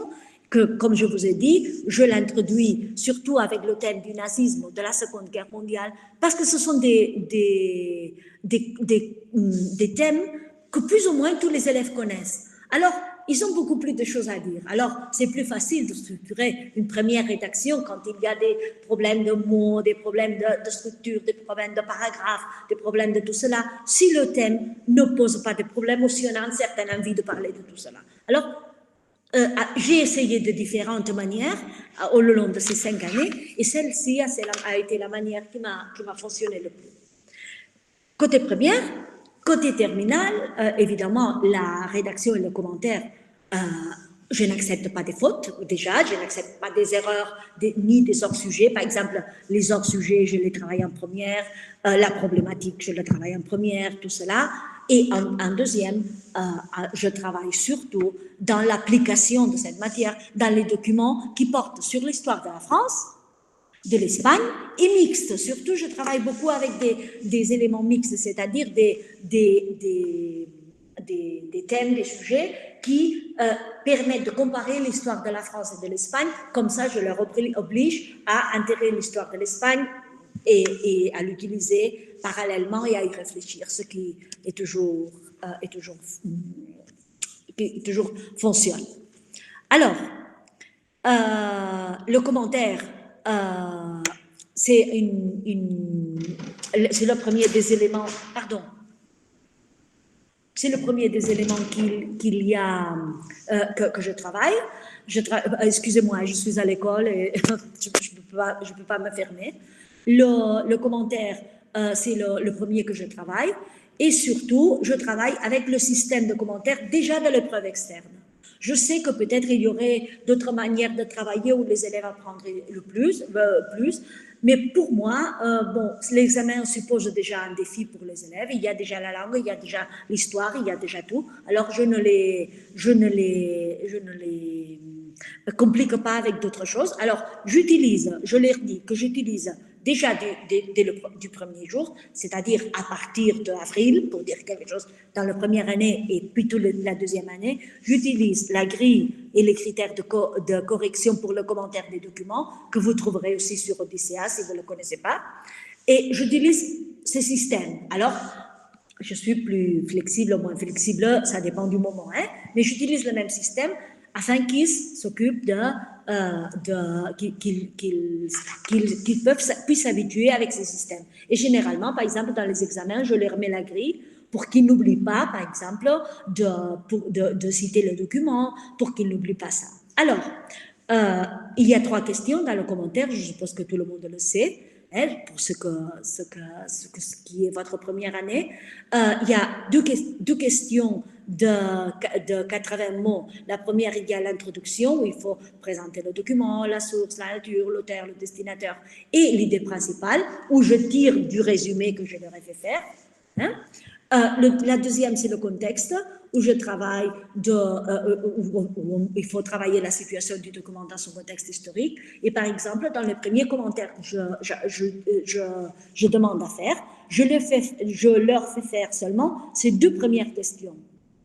que, comme je vous ai dit, je l'introduis surtout avec le thème du nazisme de la Seconde Guerre mondiale, parce que ce sont des thèmes que plus ou moins tous les élèves connaissent. Alors, ils ont beaucoup plus de choses à dire. Alors, c'est plus facile de structurer une première rédaction quand il y a des problèmes de mots, des problèmes de structure, des problèmes de paragraphes, des problèmes de tout cela. Si le thème ne pose pas de problème, ou si on a une certaine envie de parler de tout cela. Alors, j'ai essayé de différentes manières au long de ces 5 années, et celle-ci a été la manière qui m'a fonctionné le plus. Côté première, côté terminal, évidemment, la rédaction et le commentaire, je n'accepte pas des fautes, déjà, je n'accepte pas des erreurs, ni des hors-sujets. Par exemple, les hors-sujets, je les travaille en première, la problématique, je la travaille en première, tout cela. Et en deuxième, je travaille surtout dans l'application de cette matière, dans les documents qui portent sur l'histoire de la France, de l'Espagne, et mixte. Surtout, je travaille beaucoup avec des éléments mixtes, c'est-à-dire des thèmes, des sujets qui permettent de comparer l'histoire de la France et de l'Espagne. Comme ça, je leur oblige à intégrer l'histoire de l'Espagne et à l'utiliser parallèlement et à y réfléchir, ce qui toujours fonctionne. Alors, le commentaire, c'est le premier des éléments, pardon, c'est le premier des éléments qu'il y a, que je travaille. Excusez-moi, je suis à l'école et je ne peux pas me fermer. Le commentaire, c'est le premier que je travaille. Et surtout, je travaille avec le système de commentaires déjà de l'épreuve externe. Je sais que peut-être il y aurait d'autres manières de travailler où les élèves apprendraient le plus, mais pour moi, l'examen suppose déjà un défi pour les élèves. Il y a déjà la langue, il y a déjà l'histoire, il y a déjà tout. Alors je ne les complique pas avec d'autres choses. Alors je leur dis que j'utilise déjà du premier jour, c'est-à-dire à partir d'avril, pour dire quelque chose, dans la première année et puis toute la deuxième année, j'utilise la grille et les critères de correction pour le commentaire des documents, que vous trouverez aussi sur Odyssea si vous ne le connaissez pas. Et j'utilise ces systèmes. Alors, je suis plus flexible ou moins flexible, ça dépend du moment, hein, mais j'utilise le même système afin qu'ils s'occupent qu'ils puissent s'habituer avec ces systèmes. Et généralement, par exemple, dans les examens, je leur mets la grille pour qu'ils n'oublient pas, par exemple, de citer le document, pour qu'ils n'oublient pas ça. Alors, il y a 3 questions dans le commentaire, je suppose que tout le monde le sait, hein, pour ce qui est votre première année. Il y a deux questions de 80 mots. La première, il y a l'introduction, où il faut présenter le document, la source, la nature, l'auteur, le destinataire, et l'idée principale, où je tire du résumé que je leur ai fait faire. Hein. La deuxième, c'est le contexte, où je travaille où il faut travailler la situation du document dans son contexte historique. Et par exemple, dans le premier commentaire que je demande à faire, je leur fais faire seulement ces 2 premières questions.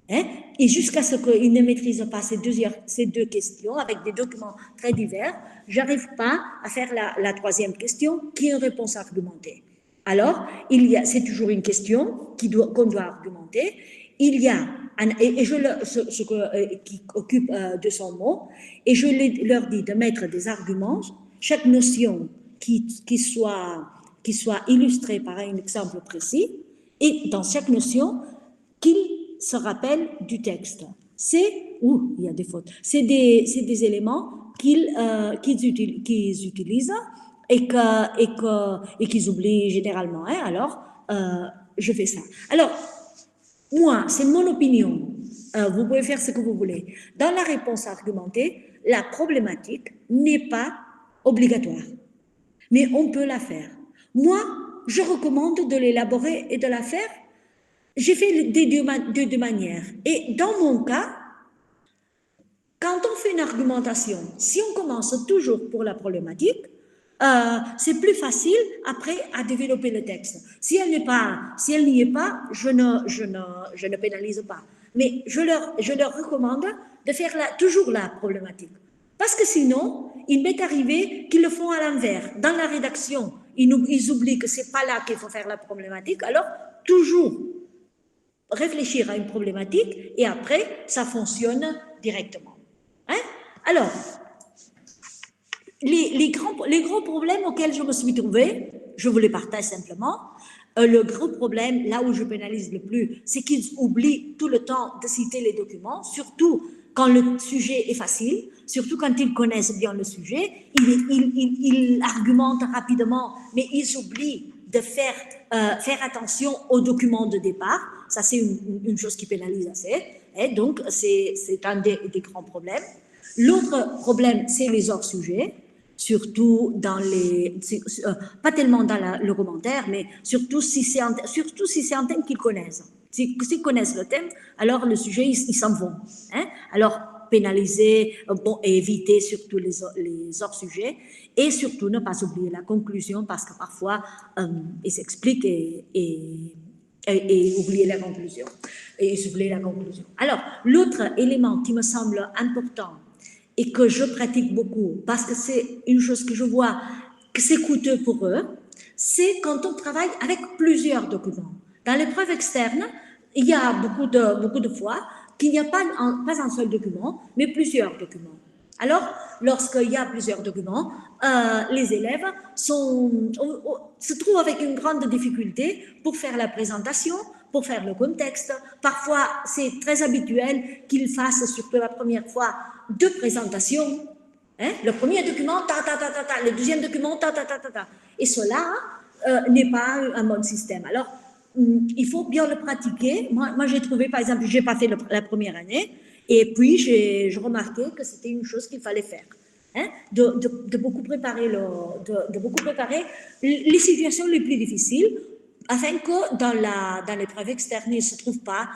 Hein? Et jusqu'à ce qu'ils ne maîtrisent pas ces 2 questions, avec des documents très divers, je n'arrive pas à faire la 3e question, qui est une réponse argumentée. Alors, c'est toujours une question qu'on doit argumenter. Il y a qui occupe 200 mots, et je leur dis de mettre des arguments, chaque notion qui soit illustrée par un exemple précis, et dans chaque notion, qu'ils se rappellent du texte. Il y a des fautes. C'est des éléments qu'ils utilisent et qu'ils oublient généralement. Hein? Alors, je fais ça. Alors, moi, c'est mon opinion. Vous pouvez faire ce que vous voulez. Dans la réponse argumentée, la problématique n'est pas obligatoire, mais on peut la faire. Moi, je recommande de l'élaborer et de la faire. J'ai fait de 2 manières. Et dans mon cas, quand on fait une argumentation, si on commence toujours pour la problématique, c'est plus facile après à développer le texte. Si elle n'y est pas, je ne pénalise pas. Mais je leur recommande de faire toujours la problématique. Parce que sinon, il m'est arrivé qu'ils le font à l'envers. Dans la rédaction, ils oublient que c'est pas là qu'il faut faire la problématique. Alors, toujours réfléchir à une problématique et après, ça fonctionne directement. Hein? Alors, les gros problèmes auxquels je me suis trouvée, je vous les partage simplement. Le gros problème, là où je pénalise le plus, c'est qu'ils oublient tout le temps de citer les documents, surtout quand le sujet est facile, surtout quand ils connaissent bien le sujet. Ils argumentent rapidement, mais ils oublient de faire attention aux documents de départ. Ça, c'est une chose qui pénalise assez. Et donc, c'est un des grands problèmes. L'autre problème, c'est les hors-sujets, surtout dans pas tellement dans le commentaire, mais surtout si c'est un thème qu'ils connaissent. S'ils connaissent le thème, alors le sujet, ils s'en vont. Hein? Alors, pénaliser, et éviter surtout les hors-sujets, et surtout ne pas oublier la conclusion, parce que parfois, ils s'expliquent et oublier la conclusion. Alors, l'autre élément qui me semble important et que je pratique beaucoup, parce que c'est une chose que je vois que c'est coûteux pour eux, c'est quand on travaille avec plusieurs documents. Dans l'épreuve externe, il y a beaucoup de fois qu'il n'y a pas un seul document, mais plusieurs documents. Alors, lorsqu'il y a plusieurs documents, les élèves se trouvent avec une grande difficulté pour faire la présentation, pour faire le contexte. Parfois, c'est très habituel qu'ils fassent, surtout la première fois, 2 présentations. Hein? Le premier document, le deuxième document, Et cela n'est pas un bon système. Alors, il faut bien le pratiquer. Moi j'ai trouvé, par exemple, je n'ai pas fait la première année, et puis j'ai remarqué que c'était une chose qu'il fallait faire. Hein? De beaucoup préparer les situations les plus difficiles, afin que dans l'épreuve externe, ils ne se trouvent pas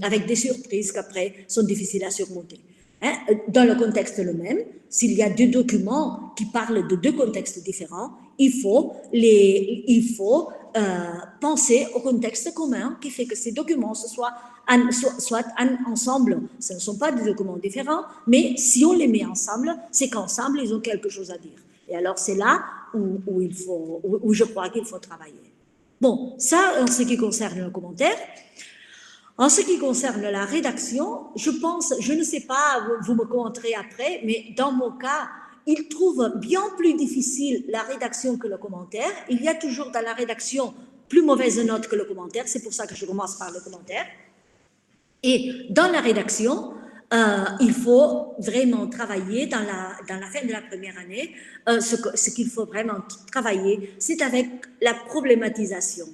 avec des surprises qu'après sont difficiles à surmonter. Hein? Dans le contexte le même, s'il y a 2 documents qui parlent de 2 contextes différents, il faut penser au contexte commun qui fait que ces documents soient ensemble. Ce ne sont pas des documents différents, mais si on les met ensemble, c'est qu'ensemble, ils ont quelque chose à dire. Et alors, c'est là où je crois qu'il faut travailler. Bon, ça, en ce qui concerne le commentaire. En ce qui concerne la rédaction, je ne sais pas, vous me commenterez après, mais dans mon cas, ils trouvent bien plus difficile la rédaction que le commentaire. Il y a toujours dans la rédaction plus mauvaise note que le commentaire, c'est pour ça que je commence par le commentaire. Et dans la rédaction, il faut vraiment travailler dans la fin de la première année. Ce qu'il faut vraiment travailler, c'est avec la problématisation.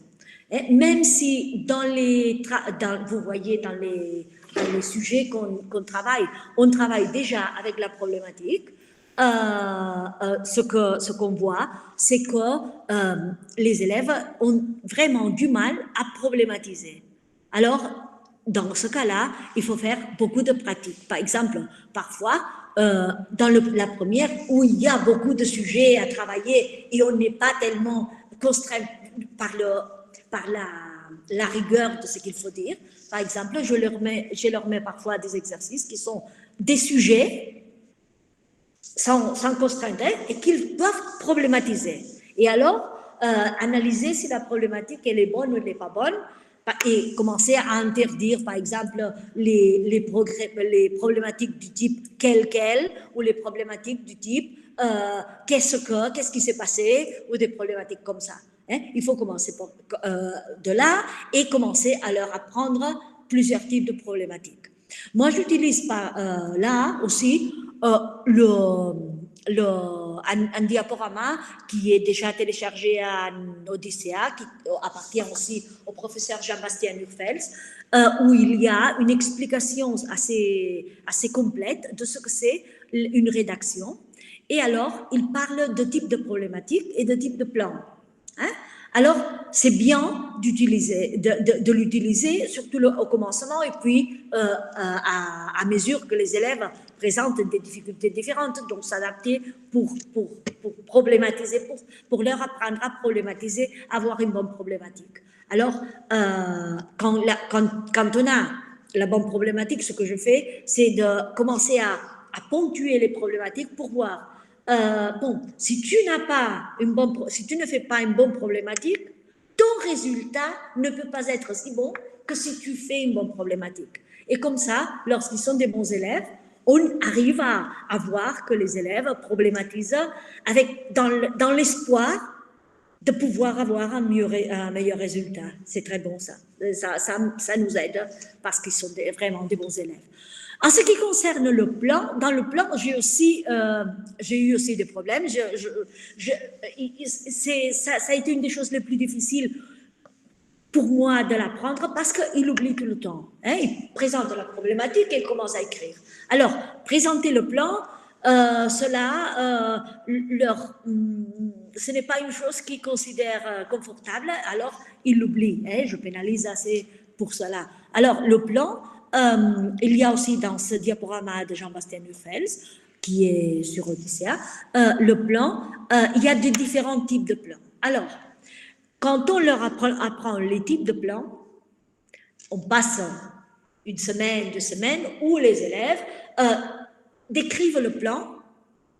Et même si vous voyez dans les sujets qu'on travaille, on travaille déjà avec la problématique, ce qu'on voit, c'est que les élèves ont vraiment du mal à problématiser. Alors, dans ce cas-là, il faut faire beaucoup de pratiques. Par exemple, parfois, dans la première, où il y a beaucoup de sujets à travailler et on n'est pas tellement contraint par la rigueur de ce qu'il faut dire. Par exemple, je leur mets parfois des exercices qui sont des sujets sans contrainte et qu'ils doivent problématiser. Et alors, analyser si la problématique elle est bonne ou elle n'est pas bonne, et commencer à interdire, par exemple, les problématiques du type quel, ou les problématiques du type qu'est-ce qui s'est passé, ou des problématiques comme ça. Hein? Il faut commencer de là et commencer à leur apprendre plusieurs types de problématiques. Moi, j'utilise là aussi un diaporama qui est déjà téléchargé en Odyssea, qui appartient aussi au professeur Jean-Bastien Urfels, où il y a une explication assez complète de ce que c'est une rédaction. Et alors, il parle de types de problématiques et de types de plans. Hein? Alors, c'est bien d'utiliser, de l'utiliser, surtout au commencement, et puis à mesure que les élèves présentent des difficultés différentes, donc s'adapter pour problématiser, pour leur apprendre à problématiser, avoir une bonne problématique. Alors, quand on a la bonne problématique, ce que je fais, c'est de commencer à ponctuer les problématiques pour voir. Si tu ne fais pas une bonne problématique, ton résultat ne peut pas être si bon que si tu fais une bonne problématique. Et comme ça, lorsqu'ils sont des bons élèves, on arrive à voir que les élèves problématisent dans l'espoir de pouvoir avoir un meilleur résultat. C'est très bon ça. Ça nous aide parce qu'ils sont vraiment des bons élèves. En ce qui concerne le plan, dans le plan, j'ai eu aussi des problèmes. Ça a été une des choses les plus difficiles pour moi de l'apprendre parce qu'il oublie tout le temps. Hein, il présente la problématique et il commence à écrire. Alors, présenter le plan, ce n'est pas une chose qu'ils considèrent confortable, alors ils l'oublient. Hein, je pénalise assez pour cela. Alors, le plan, il y a aussi dans ce diaporama de Jean-Bastien Hurfels, qui est sur Odyssea, le plan, il y a de différents types de plans. Alors, quand on leur apprend les types de plans, on passe une semaine, 2 semaines, où les élèves décrivent le plan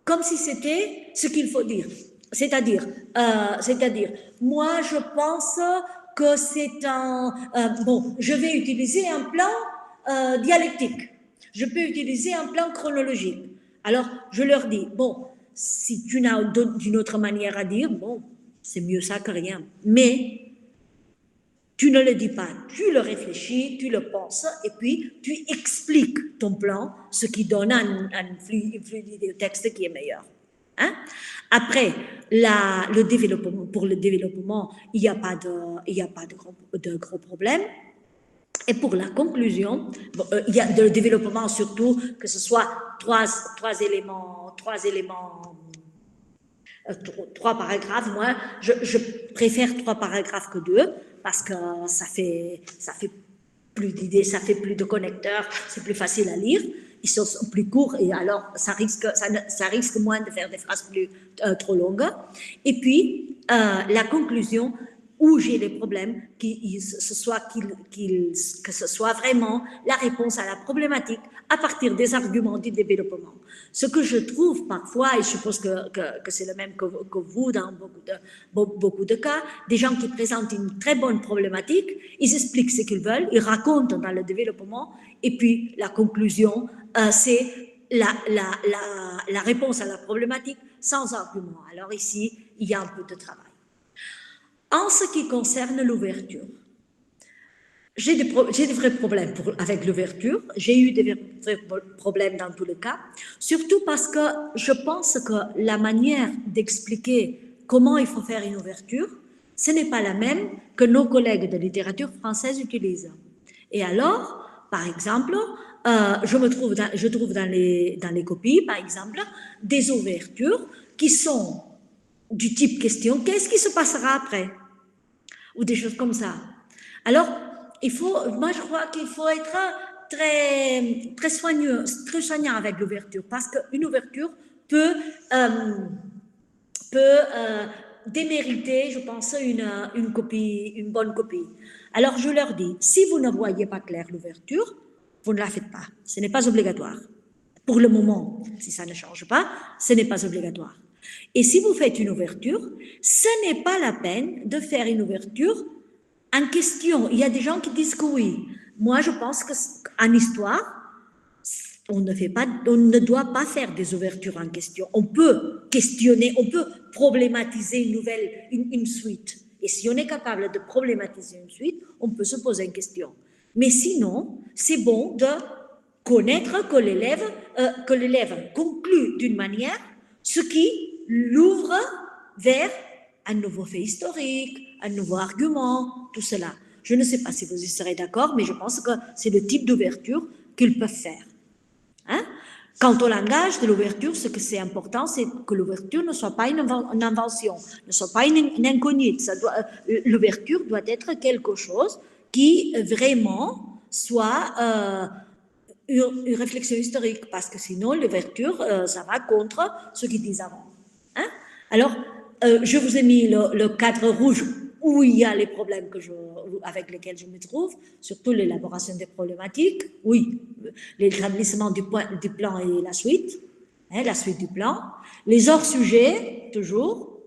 comme si c'était ce qu'il faut dire. C'est-à-dire, moi je pense que c'est je vais utiliser un plan dialectique. Je peux utiliser un plan chronologique. Alors, je leur dis, si tu n'as d'une autre manière à dire, c'est mieux ça que rien. Mais tu ne le dis pas, tu le réfléchis, tu le penses, et puis tu expliques ton plan, ce qui donne une fluidité au texte qui est meilleur. Hein? Après, pour le développement, il n'y a pas de gros problème. Et pour la conclusion, il y a le développement surtout, que ce soit trois paragraphes. Moi, je préfère 3 paragraphes que 2 parce que ça fait plus d'idées, ça fait plus de connecteurs, c'est plus facile à lire. Ils sont plus courts et alors ça risque moins de faire des phrases trop longues. Et puis, la conclusion, où j'ai des problèmes, que ce soit vraiment la réponse à la problématique à partir des arguments du développement. Ce que je trouve parfois, et je suppose que c'est le même que vous dans beaucoup de cas, des gens qui présentent une très bonne problématique, ils expliquent ce qu'ils veulent, ils racontent dans le développement, et puis la conclusion, c'est la réponse à la problématique sans argument. Alors ici, il y a un peu de travail. En ce qui concerne l'ouverture, j'ai des vrais problèmes avec l'ouverture. J'ai eu des vrais problèmes dans tous les cas, surtout parce que je pense que la manière d'expliquer comment il faut faire une ouverture, ce n'est pas la même que nos collègues de littérature française utilisent. Et alors, par exemple, je trouve dans les copies, par exemple, des ouvertures qui sont du type question, qu'est-ce qui se passera après? Ou des choses comme ça. Alors, moi je crois qu'il faut être très soignant avec l'ouverture, parce qu'une ouverture peut démériter, je pense, une bonne copie. Alors, je leur dis, si vous ne voyez pas clair l'ouverture, vous ne la faites pas. Ce n'est pas obligatoire. Pour le moment, si ça ne change pas, ce n'est pas obligatoire. Et si vous faites une ouverture, ce n'est pas la peine de faire une ouverture en question. Il y a des gens qui disent que oui. Moi, je pense qu'en histoire, on ne doit pas faire des ouvertures en question. On peut questionner, on peut problématiser une suite. Et si on est capable de problématiser une suite, on peut se poser une question. Mais sinon, c'est bon de connaître que l'élève conclut d'une manière, ce qui l'ouvre vers un nouveau fait historique, un nouveau argument, tout cela. Je ne sais pas si vous y serez d'accord, mais je pense que c'est le type d'ouverture qu'ils peuvent faire. Hein? Quant au langage de l'ouverture, ce que c'est important, c'est que l'ouverture ne soit pas une invention, ne soit pas une incognite. L'ouverture doit être quelque chose qui vraiment soit une réflexion historique, parce que sinon l'ouverture, ça va contre ce qu'ils disent avant. Hein? Alors, je vous ai mis le cadre rouge où il y a les problèmes avec lesquels je me trouve, surtout l'élaboration des problématiques, oui, l'établissement du plan et la suite du plan, les hors-sujets, toujours,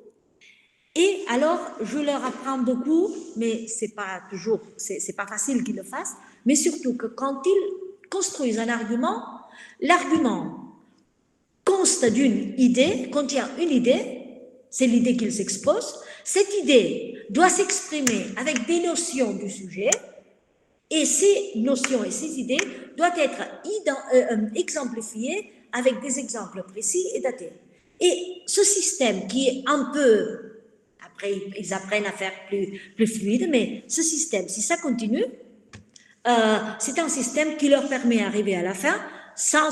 Et alors, je leur apprends beaucoup, mais c'est pas toujours, c'est pas facile qu'ils le fassent, mais surtout que quand ils construisent un argument, l'argument conste d'une idée, contient une idée, c'est l'idée qu'ils exposent. Cette idée doit s'exprimer avec des notions du sujet, et ces notions et ces idées doivent être exemplifiées avec des exemples précis et datés. Et ce système qui est un peu, après ils apprennent à faire plus fluide, mais ce système, si ça continue, c'est un système qui leur permet d'arriver à la fin sans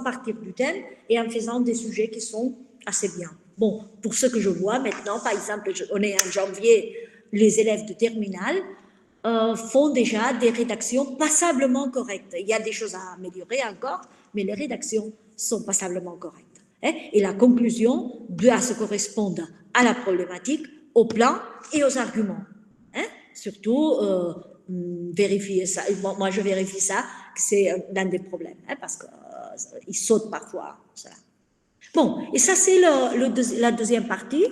partir du thème et en faisant des sujets qui sont assez bien. Bon, pour ce que je vois maintenant, par exemple, on est en janvier, les élèves de terminale font déjà des rédactions passablement correctes. Il y a des choses à améliorer encore, mais les rédactions sont passablement correctes. Hein? Et la conclusion doit se correspondre à la problématique, au plan et aux arguments. Hein? Surtout, vérifier ça. Moi, je vérifie ça, que c'est l'un des problèmes, hein, parce qu'ils sautent parfois. Ça. Bon, et ça, c'est la deuxième partie.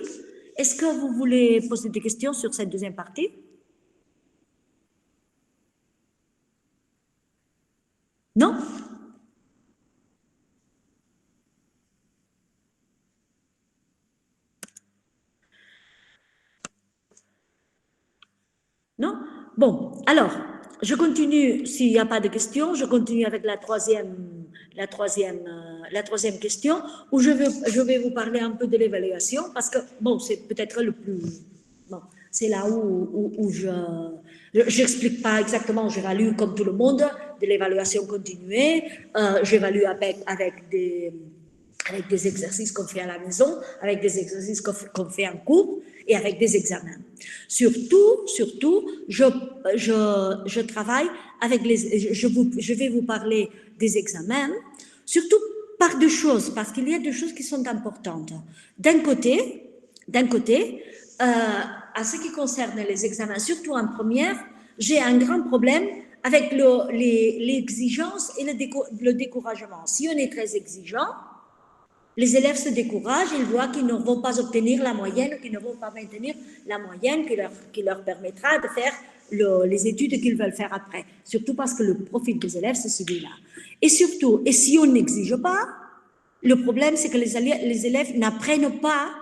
Est-ce que vous voulez poser des questions sur cette deuxième partie? Non? Non? Bon, alors, je continue, s'il n'y a pas de questions, je continue avec la troisième question, où je vais vous parler un peu de l'évaluation, parce que, bon, c'est peut-être le plus... Bon, c'est là où je n'explique pas exactement, j'évalue comme tout le monde, de l'évaluation continuée, j'évalue avec des exercices qu'on fait à la maison, avec des exercices qu'on fait en cours et avec des examens. Surtout, je travaille avec je vais vous parler des examens, surtout par deux choses, parce qu'il y a deux choses qui sont importantes. D'un côté, à ce qui concerne les examens, surtout en première, j'ai un grand problème avec l'exigence et le découragement. Si on est très exigeant, les élèves se découragent, ils voient qu'ils ne vont pas obtenir la moyenne, qu'ils ne vont pas maintenir la moyenne qui leur permettra de faire les études qu'ils veulent faire après. Surtout parce que le profil des élèves, c'est celui-là. Et surtout, et si on n'exige pas, le problème, c'est que les élèves n'atteignent pas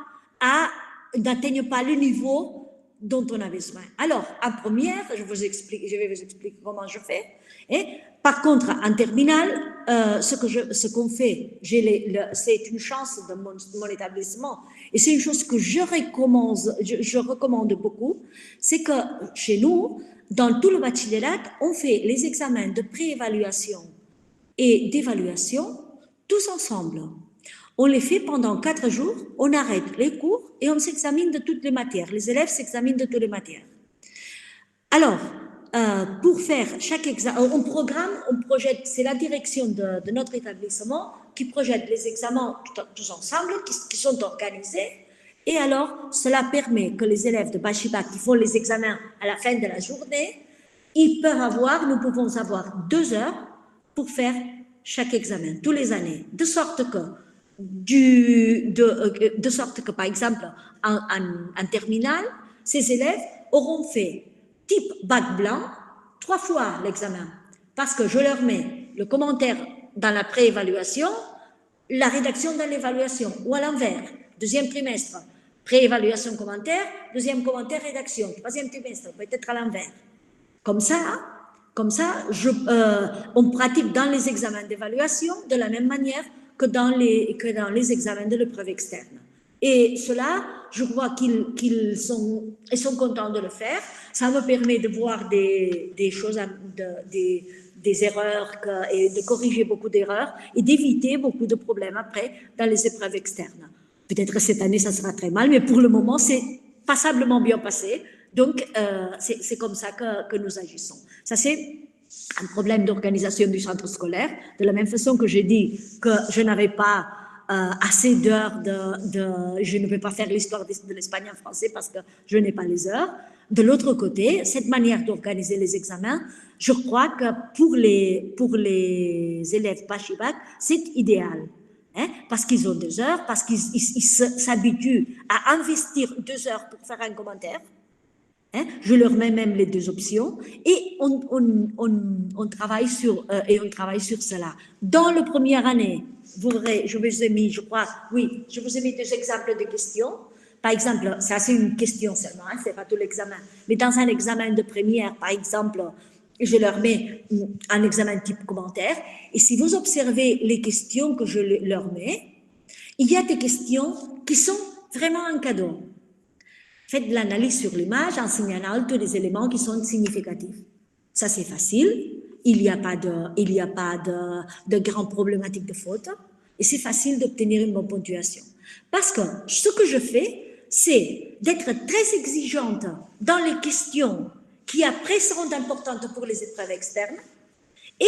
le niveau dont on a besoin. Alors, en première, je vais vous expliquer comment je fais. Et, par contre, en terminale, ce qu'on fait, c'est une chance de mon établissement, et c'est une chose que je recommande beaucoup, c'est que chez nous, dans tout le bachillerato, on fait les examens de préévaluation et d'évaluation tous ensemble. On les fait pendant 4 jours, on arrête les cours et on s'examine de toutes les matières. Les élèves s'examinent de toutes les matières. Alors, pour faire chaque examen, on projette, c'est la direction de notre établissement qui projette les examens tous ensemble, qui sont organisés. Et alors, cela permet que les élèves de Bachibac qui font les examens à la fin de la journée, nous pouvons avoir 2 heures pour faire chaque examen, tous les années, de sorte que, par exemple, en terminale, ces élèves auront fait type bac blanc 3 fois l'examen, parce que je leur mets le commentaire dans la préévaluation, la rédaction dans l'évaluation, ou à l'envers, 2e trimestre, préévaluation commentaire, 2e commentaire rédaction, 3e trimestre, peut-être à l'envers. Comme ça, on pratique dans les examens d'évaluation de la même manière que dans les examens de l'épreuve externe. Et cela, je crois qu'ils sont contents de le faire. Ça me permet de voir des choses, des erreurs et de corriger beaucoup d'erreurs et d'éviter beaucoup de problèmes après dans les épreuves externes. Peut-être que cette année, ça sera très mal, mais pour le moment, c'est passablement bien passé. Donc, c'est comme ça que nous agissons. Ça, c'est un problème d'organisation du centre scolaire, de la même façon que j'ai dit que je n'avais pas assez d'heures, je ne peux pas faire l'histoire de l'Espagne en français parce que je n'ai pas les heures. De l'autre côté, cette manière d'organiser les examens, je crois que pour les élèves Bachibac, c'est idéal. hein, parce qu'ils ont 2 heures, parce qu'ils s'habituent à investir 2 heures pour faire un commentaire. Hein, je leur mets même les 2 options et on travaille sur cela. Dans la première année, je vous ai mis, je crois, oui, je vous ai mis 2 exemples de questions. Par exemple, ça c'est une question seulement, hein, c'est pas tout l'examen. Mais dans un examen de première, par exemple, je leur mets un examen type commentaire. Et si vous observez les questions que je leur mets, il y a des questions qui sont vraiment un cadeau. Faites de l'analyse sur l'image en signalant tous les éléments qui sont significatifs. Ça, c'est facile. Il n'y a pas de grandes problématiques de faute. Et c'est facile d'obtenir une bonne ponctuation. Parce que ce que je fais, c'est d'être très exigeante dans les questions qui après seront importantes pour les épreuves externes et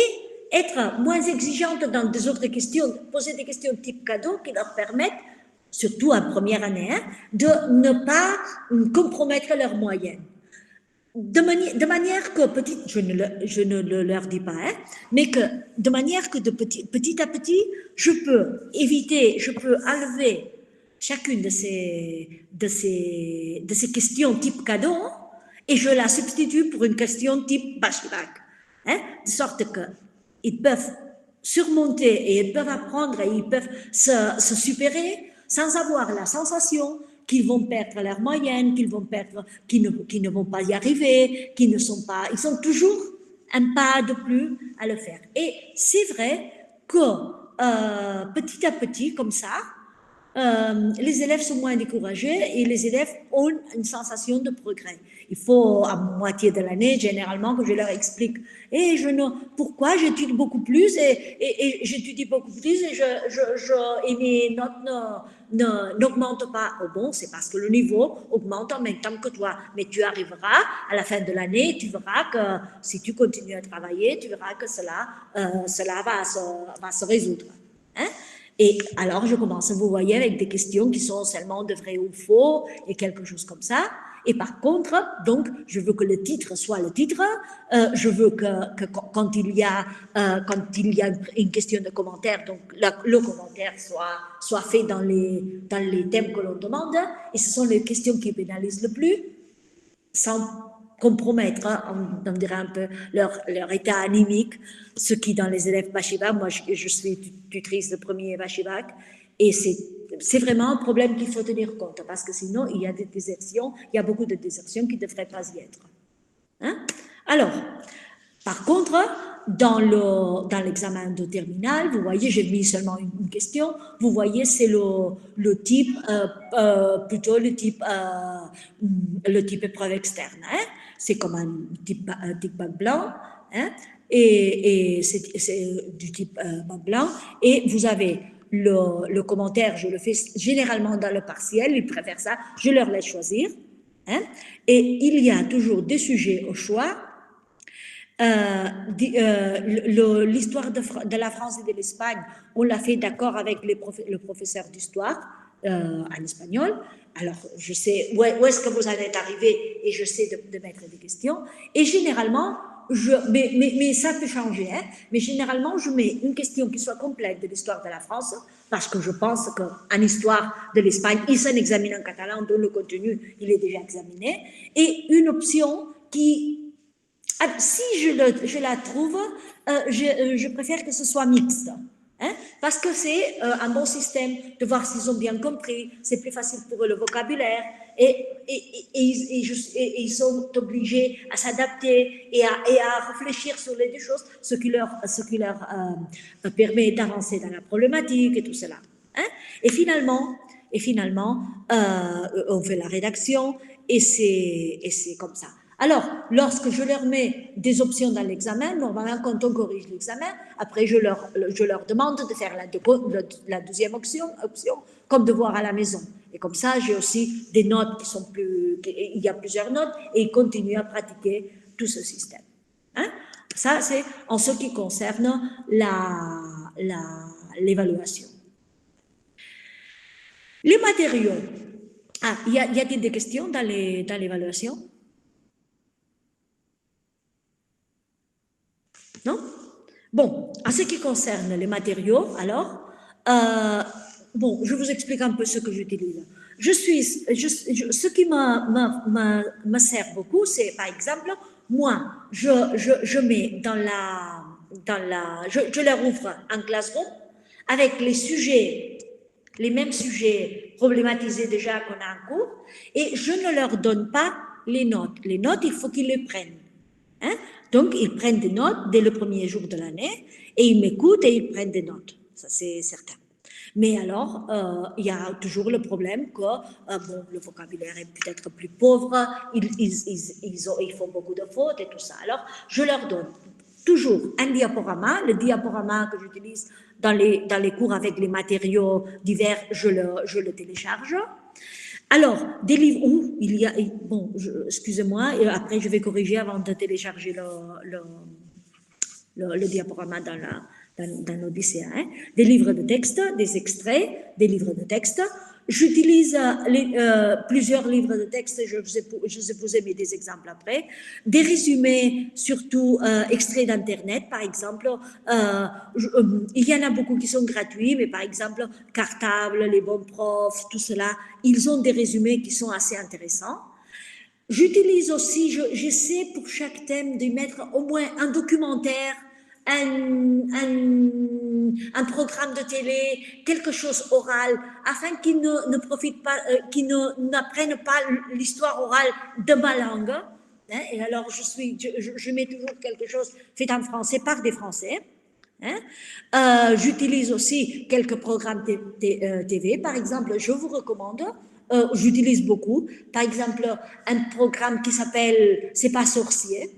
être moins exigeante dans des autres questions, poser des questions type cadeau qui leur permettent, surtout en première année, hein, de ne pas compromettre leurs moyens. De manière que, je ne le leur dis pas, hein, mais que de manière que petit à petit, je peux enlever chacune de ces questions type cadeau et je la substitue pour une question type Bachelard, hein, de sorte qu'ils peuvent surmonter et ils peuvent apprendre et ils peuvent se supérer sans avoir la sensation qu'ils vont perdre leurs moyens, qu'ils ne vont pas y arriver, ils sont toujours un pas de plus à le faire. Et c'est vrai que petit à petit, comme ça, les élèves sont moins découragés et les élèves ont une sensation de progrès. Il faut à moitié de l'année, généralement, que je leur explique pourquoi j'étudie beaucoup plus et j'étudie beaucoup plus et mes notes n'augmentent pas. Oh bon, c'est parce que le niveau augmente en même temps que toi. Mais tu arriveras à la fin de l'année, tu verras que si tu continues à travailler, tu verras que cela va se résoudre. Hein? Et alors, je commence, vous voyez, avec des questions qui sont seulement de vrai ou faux et quelque chose comme ça. Et par contre, donc, je veux que le titre soit le titre. Je veux que quand il y a une question de commentaire, donc le commentaire soit fait dans les thèmes que l'on demande. Et ce sont les questions qui pénalisent le plus, sans compromettre, hein, on dirait un peu leur état anémique, ce qui dans les élèves Bachibac, moi je suis tutrice de premier Bachibac, et c'est vraiment un problème qu'il faut tenir compte, parce que sinon il y a des désertions, il y a beaucoup de désertions qui ne devraient pas y être. Hein? Alors, par contre, dans l'examen de terminale, vous voyez, j'ai mis seulement une question. Vous voyez, c'est le type épreuve externe. Hein? C'est comme un type bac blanc. Hein? Et c'est du type bac blanc. Et vous avez le commentaire, je le fais généralement dans le partiel. Ils préfèrent ça. Je leur laisse choisir. Hein? Et il y a toujours des sujets au choix. L'histoire de la France et de l'Espagne, on l'a fait d'accord avec le professeur d'histoire en espagnol. Alors, je sais où est-ce que vous en êtes arrivé et je sais de mettre des questions. Et généralement, mais ça peut changer, hein, mais généralement, je mets une question qui soit complète de l'histoire de la France parce que je pense qu'en histoire de l'Espagne, il s'en examine en catalan, dont le contenu, il est déjà examiné, et une option qui... Si je la trouve, je préfère que ce soit mixte, hein, parce que c'est un bon système de voir s'ils ont bien compris, c'est plus facile pour eux le vocabulaire, et ils sont obligés à s'adapter et à réfléchir sur les deux choses, ce qui leur permet d'avancer dans la problématique et tout cela. Hein. Et finalement, on fait la rédaction et c'est comme ça. Alors, lorsque je leur mets des options dans l'examen, normalement, quand on corrige l'examen, après, je leur demande de faire la deuxième option comme devoir à la maison. Et comme ça, j'ai aussi des notes qui sont il y a plusieurs notes et ils continuent à pratiquer tout ce système. Hein? Ça, c'est en ce qui concerne l'évaluation. Les matériaux. Y a-t-il des questions dans l'évaluation? Non? Bon, en ce qui concerne les matériaux, alors, Bon, je vous explique un peu ce que j'utilise. Ce qui me sert beaucoup, c'est par exemple, moi, je mets je leur ouvre un classroom avec les mêmes sujets problématisés déjà qu'on a en cours, et je ne leur donne pas les notes. Les notes, il faut qu'ils les prennent. Hein? Donc, ils prennent des notes dès le premier jour de l'année, et ils m'écoutent et ils prennent des notes. Ça, c'est certain. Mais alors, il y a toujours le problème que bon, le vocabulaire est peut-être plus pauvre, ils font beaucoup de fautes et tout ça. Alors, je leur donne toujours un diaporama. Le diaporama que j'utilise dans les cours avec les matériaux divers, je le télécharge. Alors, des livres où il y a... Bon, excusez-moi, et après je vais corriger avant de télécharger le diaporama dans l'Odyssée. Hein. Des livres de texte, des extraits, des livres de texte. J'utilise plusieurs livres de texte, je vous ai mis des exemples après. Des résumés, surtout extraits d'Internet, par exemple. Il y en a beaucoup qui sont gratuits, mais par exemple, Cartable, Les Bons Profs, tout cela, ils ont des résumés qui sont assez intéressants. J'utilise aussi, j'essaie pour chaque thème de mettre au moins un documentaire, un programme de télé, quelque chose oral, afin qu'ils ne profitent pas, qu'ils n'apprennent pas l'histoire orale de ma langue. Hein, et alors, je mets toujours quelque chose fait en français par des Français. Hein. J'utilise aussi quelques programmes TV. Par exemple, je vous recommande, j'utilise beaucoup, par exemple, un programme qui s'appelle « C'est pas sorcier ».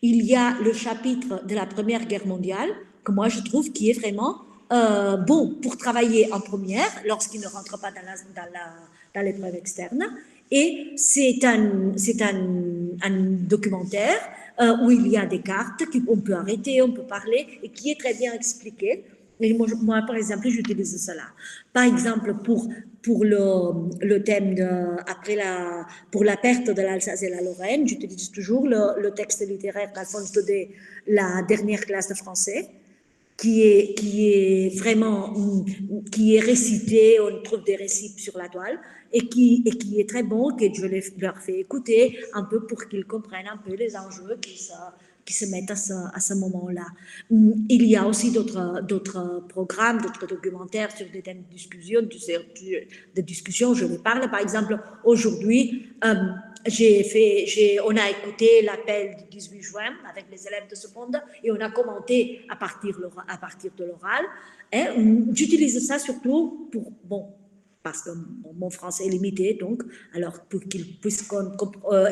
Il y a le chapitre de la Première Guerre mondiale, que moi je trouve qui est vraiment bon pour travailler en première, lorsqu'il ne rentre pas dans l'épreuve externe. Et c'est un documentaire où il y a des cartes qu'on peut arrêter, on peut parler, et qui est très bien expliqué. Et moi, par exemple, j'utilise cela. Par exemple, pour le thème pour la perte de l'Alsace et la Lorraine, j'utilise toujours le texte littéraire d'Alphonse Daudet, la dernière classe de français, qui est récité, on trouve des récits sur la toile, et qui est très bon, que je leur fais écouter un peu pour qu'ils comprennent un peu les enjeux qui se mettent à ce moment-là. Il y a aussi d'autres programmes, d'autres documentaires sur des thèmes de discussion, je les parle. Par exemple, aujourd'hui, on a écouté l'appel du 18 juin avec les élèves de seconde et on a commenté à partir de l'oral. J'utilise ça surtout parce que mon français est limité, donc, alors pour qu'ils puissent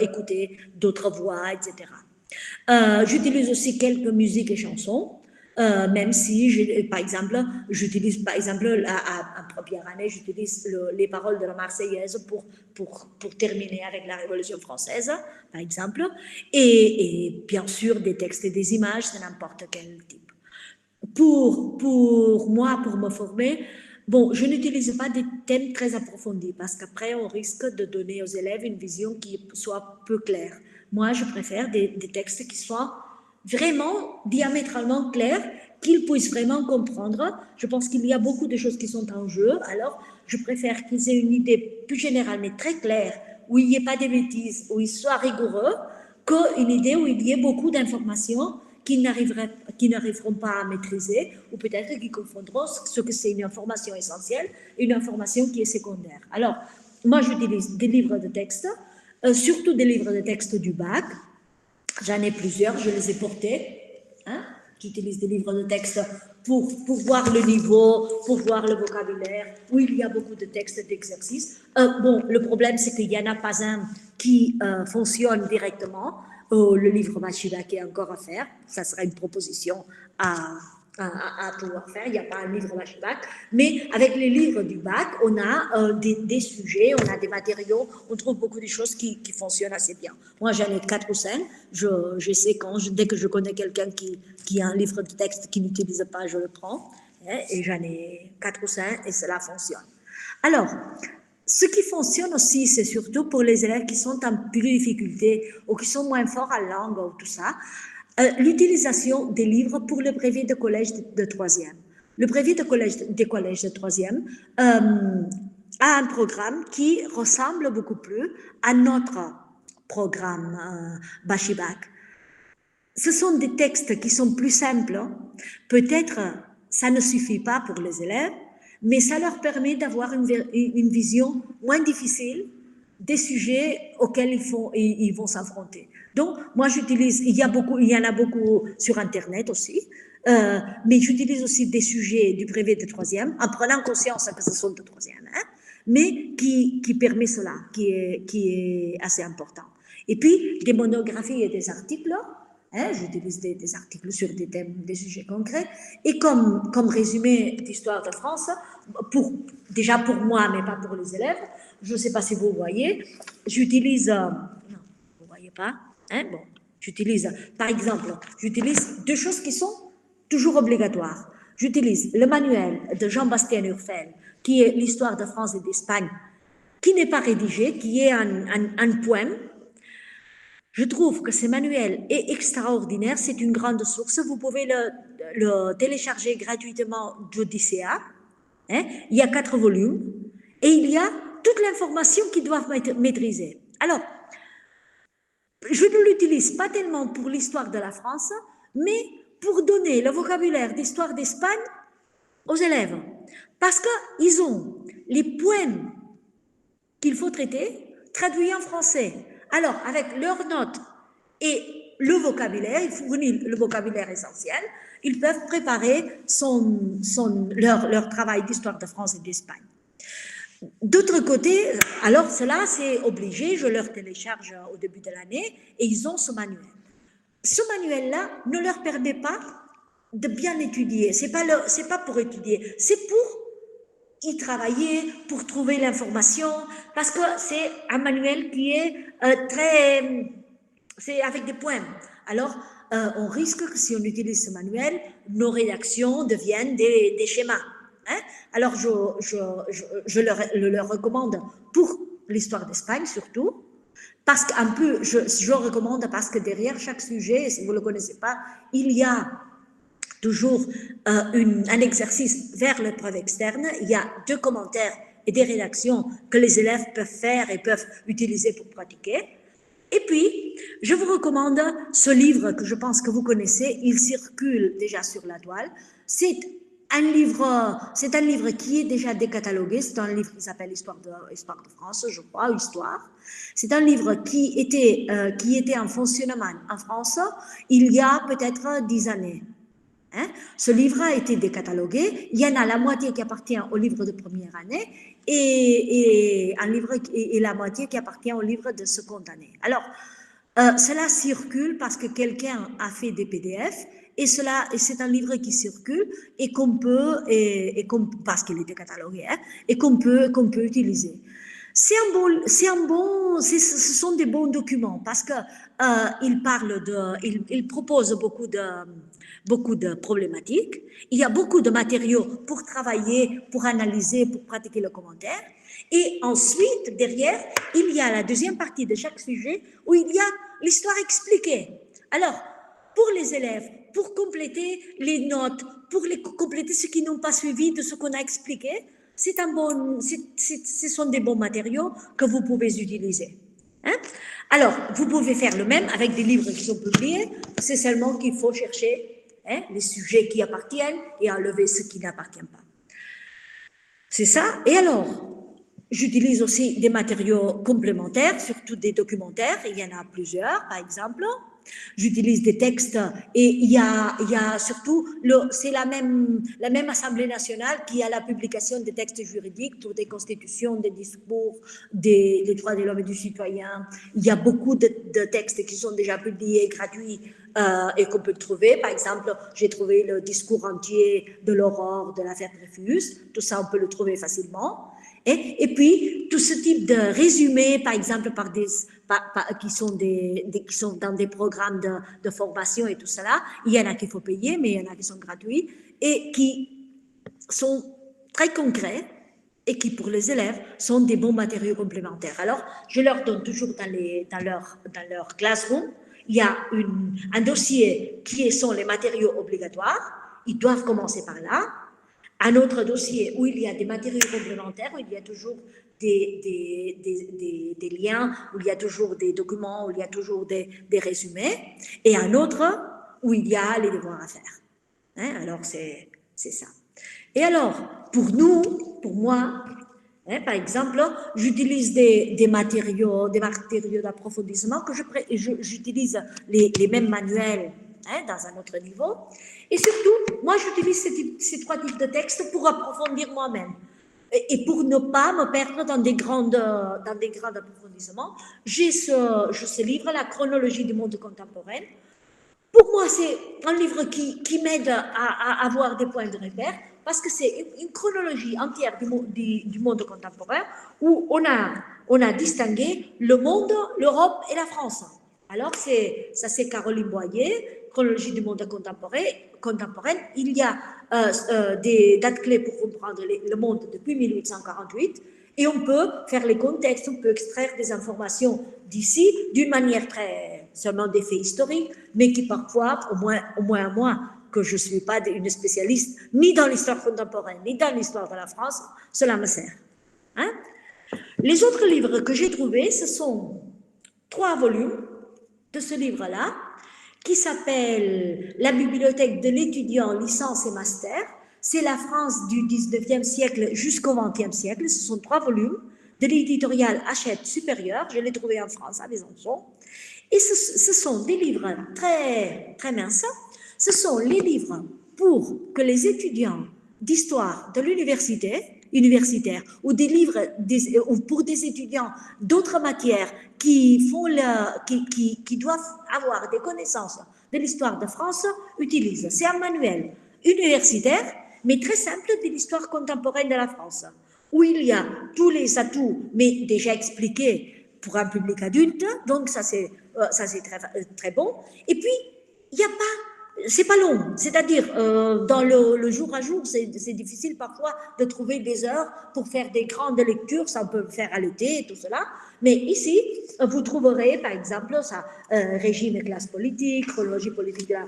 écouter d'autres voix, etc. J'utilise aussi quelques musiques et chansons, même si, par exemple, j'utilise, par exemple, en première année, j'utilise les paroles de la Marseillaise pour terminer avec la Révolution française, par exemple, et bien sûr des textes et des images de n'importe quel type. Pour moi, pour me former, bon, je n'utilise pas des thèmes très approfondis parce qu'après, on risque de donner aux élèves une vision qui soit peu claire. Moi, je préfère des textes qui soient vraiment diamétralement clairs, qu'ils puissent vraiment comprendre. Je pense qu'il y a beaucoup de choses qui sont en jeu, alors je préfère qu'ils aient une idée plus générale, mais très claire, où il n'y ait pas de bêtises, où ils soient rigoureux, qu'une idée où il y ait beaucoup d'informations qu'ils n'arriveront pas à maîtriser, ou peut-être qu'ils confondront ce que c'est une information essentielle et une information qui est secondaire. Alors, moi, j'utilise des livres de texte, surtout des livres de texte du bac. J'en ai plusieurs, je les ai portés. Hein? J'utilise des livres de texte pour voir le niveau, pour voir le vocabulaire, où il y a beaucoup de textes et d'exercices. Bon, le problème, c'est qu'il n'y en a pas un qui fonctionne directement. Le livre Machiac est encore à faire. Ça sera une proposition à pouvoir faire. Il n'y a pas un livre Machiac. Mais avec les livres du bac, on a des sujets, on a des matériaux, on trouve beaucoup de choses qui fonctionnent assez bien. Moi, j'en ai 4 ou 5. Je sais dès que je connais quelqu'un qui a un livre de texte qui n'utilise pas, je le prends. Et j'en ai 4 ou 5 et cela fonctionne. Alors, ce qui fonctionne aussi, c'est surtout pour les élèves qui sont en plus de difficulté ou qui sont moins forts en langue ou tout ça, l'utilisation des livres pour le brevet de collège de 3e. le brevet des collèges de troisième a un programme qui ressemble beaucoup plus à notre programme Bachibac. Ce sont des textes qui sont plus simples. Peut-être ça ne suffit pas pour les élèves, mais ça leur permet d'avoir une vision moins difficile des sujets auxquels ils vont s'affronter. Donc, moi, j'utilise, il y en a beaucoup sur Internet aussi, mais j'utilise aussi des sujets du brevet de troisième, en prenant conscience que ce sont de troisième, hein, mais qui permet cela, qui est assez important. Et puis, des monographies et des articles, hein, j'utilise des articles sur des thèmes, des sujets concrets, et comme résumé d'histoire de France, déjà pour moi, mais pas pour les élèves, je ne sais pas si vous voyez, j'utilise, non, vous ne voyez pas, hein, bon, j'utilise, par exemple, j'utilise deux choses qui sont toujours obligatoires. J'utilise le manuel de Jean-Bastien Urfel, qui est l'histoire de France et d'Espagne, qui n'est pas rédigé, qui est un poème. Je trouve que ce manuel est extraordinaire, c'est une grande source, vous pouvez le télécharger gratuitement d'Odyssea, hein. Il y a 4 volumes, et il y a toute l'information qu'ils doivent maîtriser. Alors, je ne l'utilise pas tellement pour l'histoire de la France, mais pour donner le vocabulaire d'histoire d'Espagne aux élèves, parce qu'ils ont les poèmes qu'il faut traiter traduits en français. Alors, avec leurs notes et le vocabulaire, ils fournissent le vocabulaire essentiel, ils peuvent préparer leur travail d'histoire de France et d'Espagne. D'autre côté, alors cela c'est obligé, je leur télécharge au début de l'année et ils ont ce manuel. Ce manuel-là ne leur permet pas de bien étudier, c'est pas pour étudier, c'est pour y travailler, pour trouver l'information, parce que c'est un manuel qui est c'est avec des poèmes. Alors, on risque que si on utilise ce manuel, nos rédactions deviennent des schémas. Hein? Alors, je le recommande pour l'histoire d'Espagne surtout, parce qu'un peu, je recommande parce que derrière chaque sujet, si vous ne le connaissez pas, il y a toujours un exercice vers l'épreuve externe, il y a 2 commentaires et des rédactions que les élèves peuvent faire et peuvent utiliser pour pratiquer. Et puis, je vous recommande ce livre que je pense que vous connaissez, il circule déjà sur la toile. C'est un livre qui est déjà décatalogué, c'est un livre qui s'appelle Histoire de France, je crois, Histoire. C'est un livre qui était en fonctionnement en France il y a peut-être 10 années. Hein? Ce livre a été décatalogué, il y en a la moitié qui appartient au livre de première année et la moitié qui appartient au livre de seconde année. Alors, cela circule parce que quelqu'un a fait des PDF et c'est un livre qui circule et qu'on peut, parce qu'il est décatalogué, hein, et qu'on peut utiliser. Ce sont des bons documents parce que il propose beaucoup de problématiques. Il y a beaucoup de matériaux pour travailler, pour analyser, pour pratiquer le commentaire. Et ensuite, derrière, il y a la deuxième partie de chaque sujet où il y a l'histoire expliquée. Alors, pour les élèves, pour compléter les notes, pour compléter ce qu'ils n'ont pas suivi de ce qu'on a expliqué, ce sont des bons matériaux que vous pouvez utiliser. Hein? Alors, vous pouvez faire le même avec des livres qui sont publiés, c'est seulement qu'il faut chercher les sujets qui appartiennent et enlever ceux qui n'appartiennent pas. C'est ça. Et alors, j'utilise aussi des matériaux complémentaires, surtout des documentaires, il y en a plusieurs, par exemple. J'utilise des textes et il y a surtout, c'est la même Assemblée nationale qui a la publication des textes juridiques sur des constitutions, des discours, des droits de l'homme et du citoyen. Il y a beaucoup de textes qui sont déjà publiés, gratuits et qu'on peut trouver. Par exemple, j'ai trouvé le discours entier de l'Aurore de l'affaire Dreyfus. Tout ça, on peut le trouver facilement. Et puis, tout ce type de résumés, par exemple, qui sont dans des programmes de formation et tout cela, il y en a qu'il faut payer, mais il y en a qui sont gratuits et qui sont très concrets et qui, pour les élèves, sont des bons matériaux complémentaires. Alors, je leur donne toujours dans leur classroom, il y a un dossier qui sont les matériaux obligatoires, ils doivent commencer par là. un autre dossier où il y a des matériaux complémentaires, où il y a toujours des liens, où il y a toujours des documents, où il y a toujours des résumés, et un autre où il y a les devoirs à faire. Hein, alors, c'est ça. Et alors, pour nous, pour moi, hein, par exemple, j'utilise des matériaux d'approfondissement que j'utilise les mêmes manuels, hein, dans un autre niveau. Et surtout, moi, j'utilise ces 3 types de textes pour approfondir moi-même. Et pour ne pas me perdre dans des grands approfondissements, j'ai ce livre, La chronologie du monde contemporain. Pour moi, c'est un livre qui m'aide à avoir des points de repère, parce que c'est une chronologie entière du monde contemporain où on a distingué le monde, l'Europe et la France. Alors, ça c'est Caroline Boyer, chronologie du monde contemporain. Il y a des dates clés pour comprendre le monde depuis 1848, et on peut faire les contextes, on peut extraire des informations d'ici d'une manière seulement des faits historiques, mais qui parfois, au moins à moi, que je ne suis pas une spécialiste ni dans l'histoire contemporaine, ni dans l'histoire de la France, cela me sert. Hein? Les autres livres que j'ai trouvés, ce sont 3 volumes de ce livre-là, qui s'appelle La bibliothèque de l'étudiant, licence et master. C'est la France du 19e siècle jusqu'au 20e siècle. Ce sont 3 volumes de l'éditorial Hachette Supérieur. Je l'ai trouvé en France, à Besançon. Et ce sont des livres très, très minces. Ce sont les livres pour que les étudiants d'histoire de universitaire, ou des livres ou pour des étudiants d'autres matières qui doivent avoir des connaissances de l'histoire de France utilisent. C'est un manuel universitaire, mais très simple, de l'histoire contemporaine de la France, où il y a tous les atouts, mais déjà expliqués pour un public adulte. Donc ça c'est très, très bon. Et puis, il n'y a pas, c'est pas long, c'est-à-dire dans le jour à jour, c'est difficile parfois de trouver des heures pour faire des grandes lectures, ça on peut le faire à l'été et tout cela, mais ici, vous trouverez par exemple ça, régime et classe politique, chronologie politique de la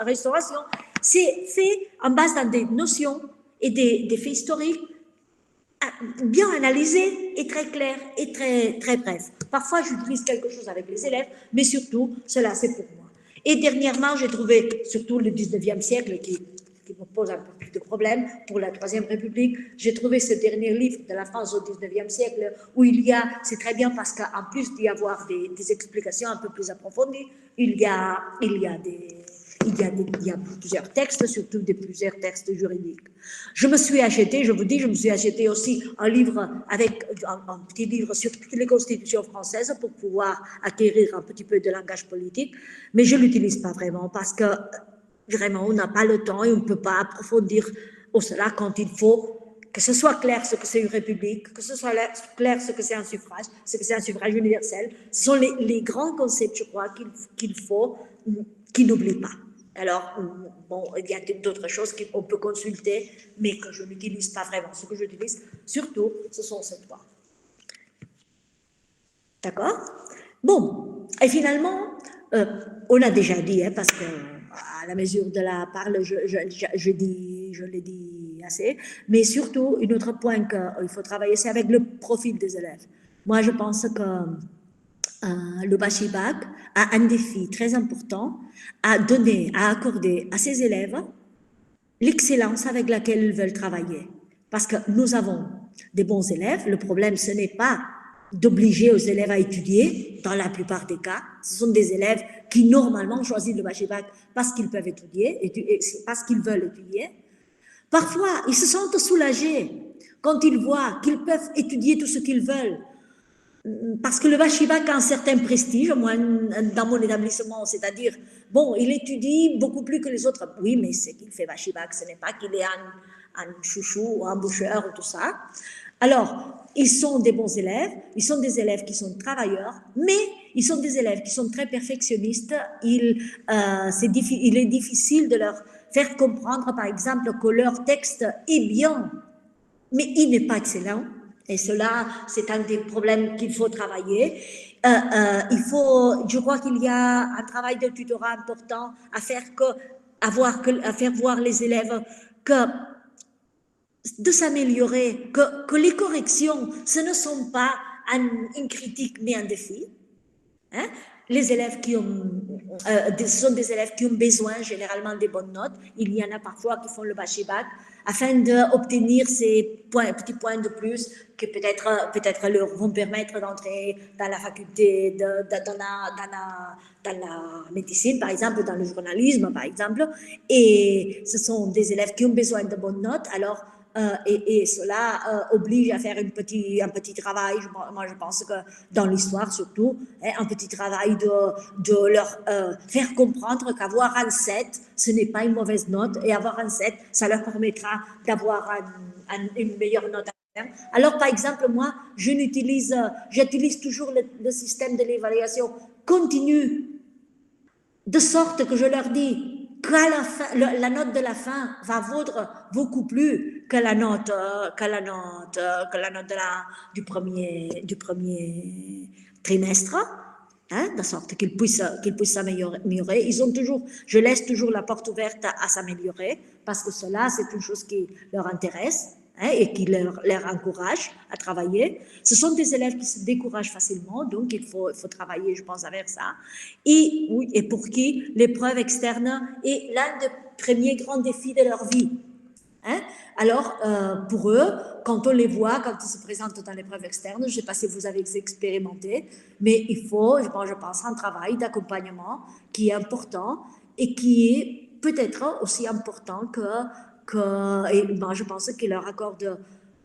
restauration, c'est fait en base dans des notions et des faits historiques bien analysés et très clairs et très, très brefs. Parfois, j'utilise quelque chose avec les élèves, mais surtout, cela c'est pour moi. Et dernièrement, j'ai trouvé, surtout le 19e siècle, qui me pose un peu plus de problèmes pour la Troisième République, j'ai trouvé ce dernier livre de la France au 19e siècle, où c'est très bien parce qu'en plus d'y avoir des explications un peu plus approfondies, il y a plusieurs textes, surtout plusieurs textes juridiques. Je me suis acheté aussi un livre un petit livre sur toutes les constitutions françaises pour pouvoir acquérir un petit peu de langage politique, mais je ne l'utilise pas vraiment parce que vraiment on n'a pas le temps et on ne peut pas approfondir cela quand il faut que ce soit clair ce que c'est une république, que ce soit clair ce que c'est un suffrage universel. Ce sont les grands concepts, je crois, qu'il n'oublie pas. Alors, bon, il y a d'autres choses qu'on peut consulter, mais que je n'utilise pas vraiment. Ce que j'utilise, surtout, ce sont ces 3. D'accord? Bon, et finalement, on a déjà dit, hein, parce que à la mesure de la parole, je l'ai dit assez, mais surtout, un autre point qu'il faut travailler, c'est avec le profil des élèves. Moi, je pense que le Bachibac a un défi très important à accorder à ses élèves l'excellence avec laquelle ils veulent travailler. Parce que nous avons des bons élèves. Le problème, ce n'est pas d'obliger aux élèves à étudier, dans la plupart des cas. Ce sont des élèves qui, normalement, choisissent le Bachibac parce qu'ils peuvent étudier, parce qu'ils veulent étudier. Parfois, ils se sentent soulagés quand ils voient qu'ils peuvent étudier tout ce qu'ils veulent. Parce que le Bachibac a un certain prestige, moi, dans mon établissement, c'est-à-dire, bon, il étudie beaucoup plus que les autres. Oui, mais c'est qu'il fait Bachibac, ce n'est pas qu'il est un chouchou ou un boucheur ou tout ça. Alors, ils sont des bons élèves, ils sont des élèves qui sont travailleurs, mais ils sont des élèves qui sont très perfectionnistes. Il est difficile de leur faire comprendre, par exemple, que leur texte est bien, mais il n'est pas excellent. Et cela, c'est un des problèmes qu'il faut travailler. Je crois qu'il y a un travail de tutorat important à faire voir les élèves que de s'améliorer, que les corrections, ce ne sont pas une critique mais un défi. Hein? Les élèves qui ce sont des élèves qui ont besoin généralement des bonnes notes. Il y en a parfois qui font le bachibak afin d'obtenir ces petits points de plus qui peut-être leur vont permettre d'entrer dans la faculté, dans la médecine, par exemple, dans le journalisme, par exemple. Et ce sont des élèves qui ont besoin de bonnes notes. Alors, et cela oblige à faire un petit travail, moi je pense que dans l'histoire surtout, hein, un petit travail de leur faire comprendre qu'avoir un 7, ce n'est pas une mauvaise note, et avoir un 7, ça leur permettra d'avoir une meilleure note. Alors par exemple, moi, j'utilise toujours le système de l'évaluation continue, de sorte que je leur dis qu'à la fin, la note de la fin va vaudre beaucoup plus que la note du premier trimestre, hein, de sorte qu'ils puissent s'améliorer. Je laisse toujours la porte ouverte à s'améliorer, parce que cela, c'est une chose qui leur intéresse. Hein, et qui leur encourage à travailler. Ce sont des élèves qui se découragent facilement, donc il faut travailler, je pense, avec ça. Et pour qui l'épreuve externe est l'un des premiers grands défis de leur vie. Hein? Alors, pour eux, quand on les voit, quand ils se présentent dans l'épreuve externe, je ne sais pas si vous avez expérimenté, mais il faut, je pense, un travail d'accompagnement qui est important et qui est peut-être aussi important je pense qu'il leur accorde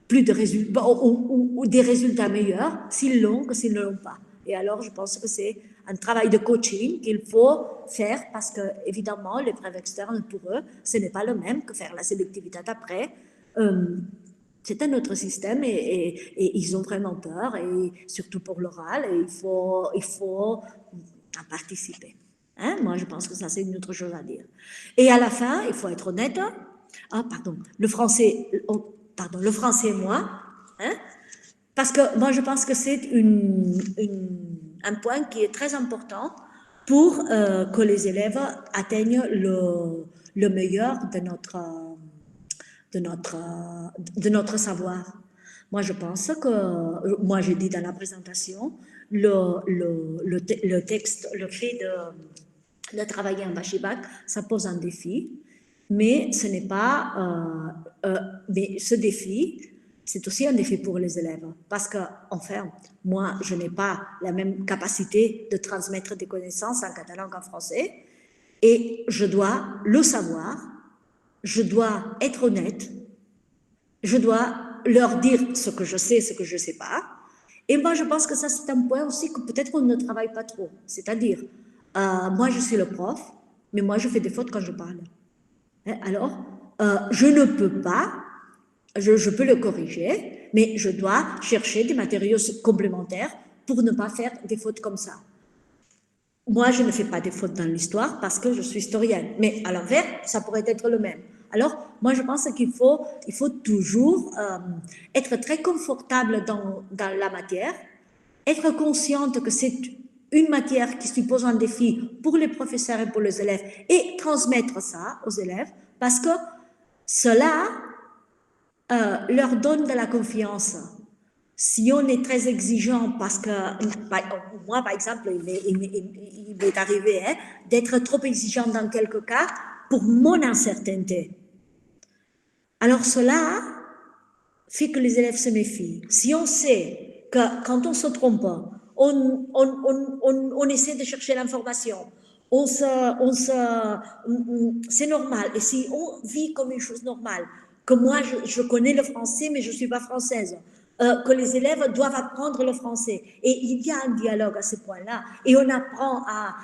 plus de résultats ou des résultats meilleurs s'ils l'ont que s'ils ne l'ont pas. Et alors, je pense que c'est un travail de coaching qu'il faut faire parce que, évidemment, l'épreuve externe pour eux, ce n'est pas le même que faire la sélectivité après. C'est un autre système et ils ont vraiment peur, et surtout pour l'oral, et il faut participer. Hein? Moi, je pense que ça, c'est une autre chose à dire. Et à la fin, il faut être honnête. Le français et moi, hein? Parce que moi je pense que c'est un point qui est très important pour que les élèves atteignent le meilleur de notre savoir. Moi je pense que, moi j'ai dit dans la présentation, le texte, le fait de travailler en bachibak, ça pose un défi. Mais ce n'est pas, mais ce défi, c'est aussi un défi pour les élèves, parce que, enfin, moi, je n'ai pas la même capacité de transmettre des connaissances en catalan qu'en français, et je dois le savoir, je dois être honnête, je dois leur dire ce que je sais, ce que je ne sais pas, et moi, je pense que ça, c'est un point aussi que peut-être qu'on ne travaille pas trop, c'est-à-dire, moi, je suis le prof, mais moi, je fais des fautes quand je parle. Alors, je ne peux pas, je peux le corriger, mais je dois chercher des matériaux complémentaires pour ne pas faire des fautes comme ça. Moi, je ne fais pas des fautes dans l'histoire parce que je suis historienne, mais à l'envers, ça pourrait être le même. Alors, moi, je pense qu'il faut toujours être très confortable dans la matière, être consciente que c'est une matière qui suppose un défi pour les professeurs et pour les élèves, et transmettre ça aux élèves, parce que cela leur donne de la confiance. Si on est très exigeant, parce que moi, par exemple, il m'est arrivé d'être trop exigeant dans quelques cas pour mon incertitude. Alors cela fait que les élèves se méfient. Si on sait que quand on se trompe, on essaie de chercher l'information, c'est normal. Et si on vit comme une chose normale, que moi je connais le français mais je ne suis pas française, que les élèves doivent apprendre le français, et il y a un dialogue à ce point-là, et on apprend à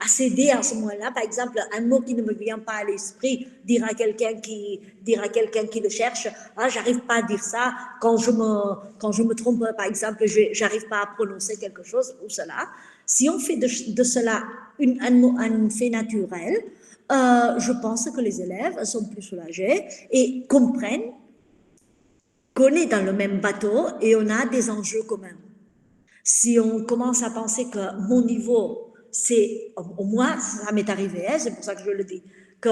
s'aider à ce moment-là. Par exemple, un mot qui ne me vient pas à l'esprit, dire à quelqu'un qui le cherche, j'arrive pas à dire ça, quand je me trompe, par exemple, j'arrive pas à prononcer quelque chose ou cela. Si on fait de cela un fait naturel, je pense que les élèves sont plus soulagés et comprennent qu'on est dans le même bateau et on a des enjeux communs. Si on commence à penser que mon niveau, c'est, au moins, ça m'est arrivé, c'est pour ça que je le dis, que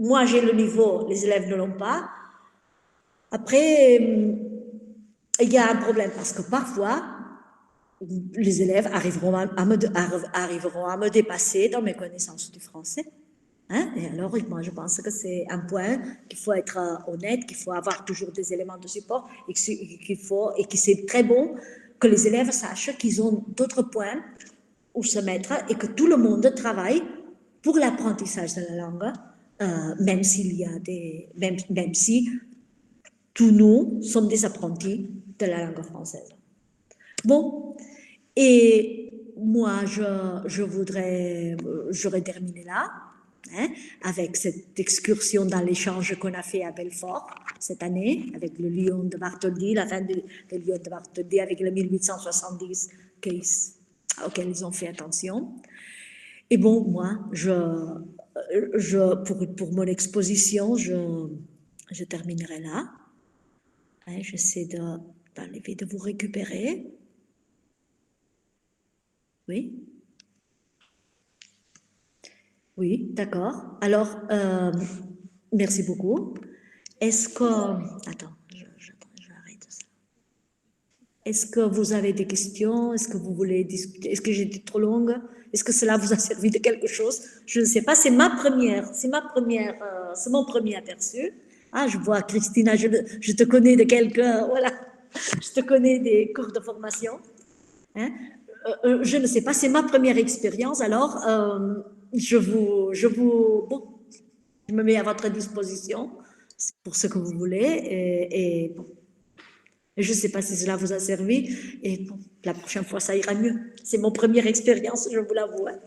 moi j'ai le niveau, les élèves ne l'ont pas. Après, il y a un problème parce que parfois, les élèves arriveront à me dépasser dans mes connaissances du français. Hein? Et alors, moi, je pense que c'est un point qu'il faut être honnête, qu'il faut avoir toujours des éléments de support et que c'est très bon que les élèves sachent qu'ils ont d'autres points où se mettre et que tout le monde travaille pour l'apprentissage de la langue, même si tous nous sommes des apprentis de la langue française. Bon, et moi, j'aurais terminé là, hein, avec cette excursion dans l'échange qu'on a fait à Belfort cette année, avec le lion de Bartholdi, la fin du lion de Bartholdi, avec le 1870 auquel ils ont fait attention. Et bon, moi, pour mon exposition, je terminerai là. Hein, j'essaie de vous récupérer. Oui. Oui, d'accord. Alors, merci beaucoup. Est-ce que... Attends, j'arrête ça. Est-ce que vous avez des questions? Est-ce que vous voulez discuter? Est-ce que j'ai été trop longue? Est-ce que cela vous a servi de quelque chose? Je ne sais pas, c'est mon premier aperçu. Ah, je vois, Christina, je te connais de voilà, je te connais des cours de formation. Hein? Je ne sais pas, c'est ma première expérience, alors je me mets à votre disposition pour ce que vous voulez et bon. Je ne sais pas si cela vous a servi et bon, la prochaine fois ça ira mieux. C'est mon première expérience, je vous l'avoue. Hein.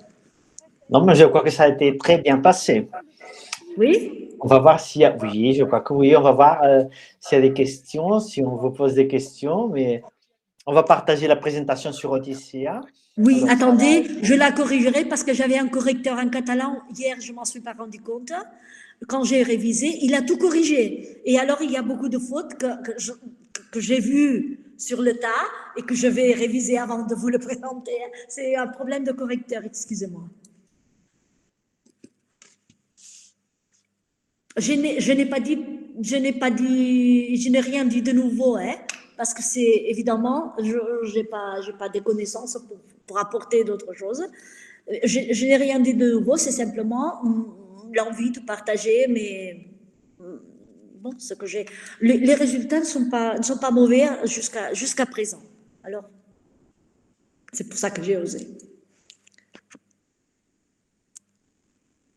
Non, mais je crois que ça a été très bien passé. Oui. On va voir s'il y a... Oui, je crois que oui. On va voir s'il y a des questions, si on vous pose des questions, mais on va partager la présentation sur Odyssea. Oui, alors, attendez, je la corrigerai parce que j'avais un correcteur en catalan. Hier, je ne m'en suis pas rendu compte. Quand j'ai révisé, il a tout corrigé. Et alors, il y a beaucoup de fautes que j'ai vues sur le tas et que je vais réviser avant de vous le présenter. C'est un problème de correcteur, excusez-moi. Je n'ai rien dit de nouveau, hein, parce que c'est évidemment, je n'ai pas des connaissances pour apporter d'autres choses. Je n'ai rien dit de nouveau, c'est simplement l'envie de partager, mais bon, ce que j'ai. Les résultats ne sont pas mauvais jusqu'à présent. Alors, c'est pour ça que j'ai osé.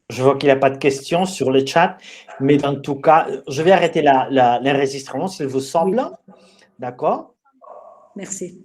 Je vois qu'il n'y a pas de questions sur le chat, mais dans tout cas, je vais arrêter l'enregistrement s'il vous semble. Oui. D'accord? Merci.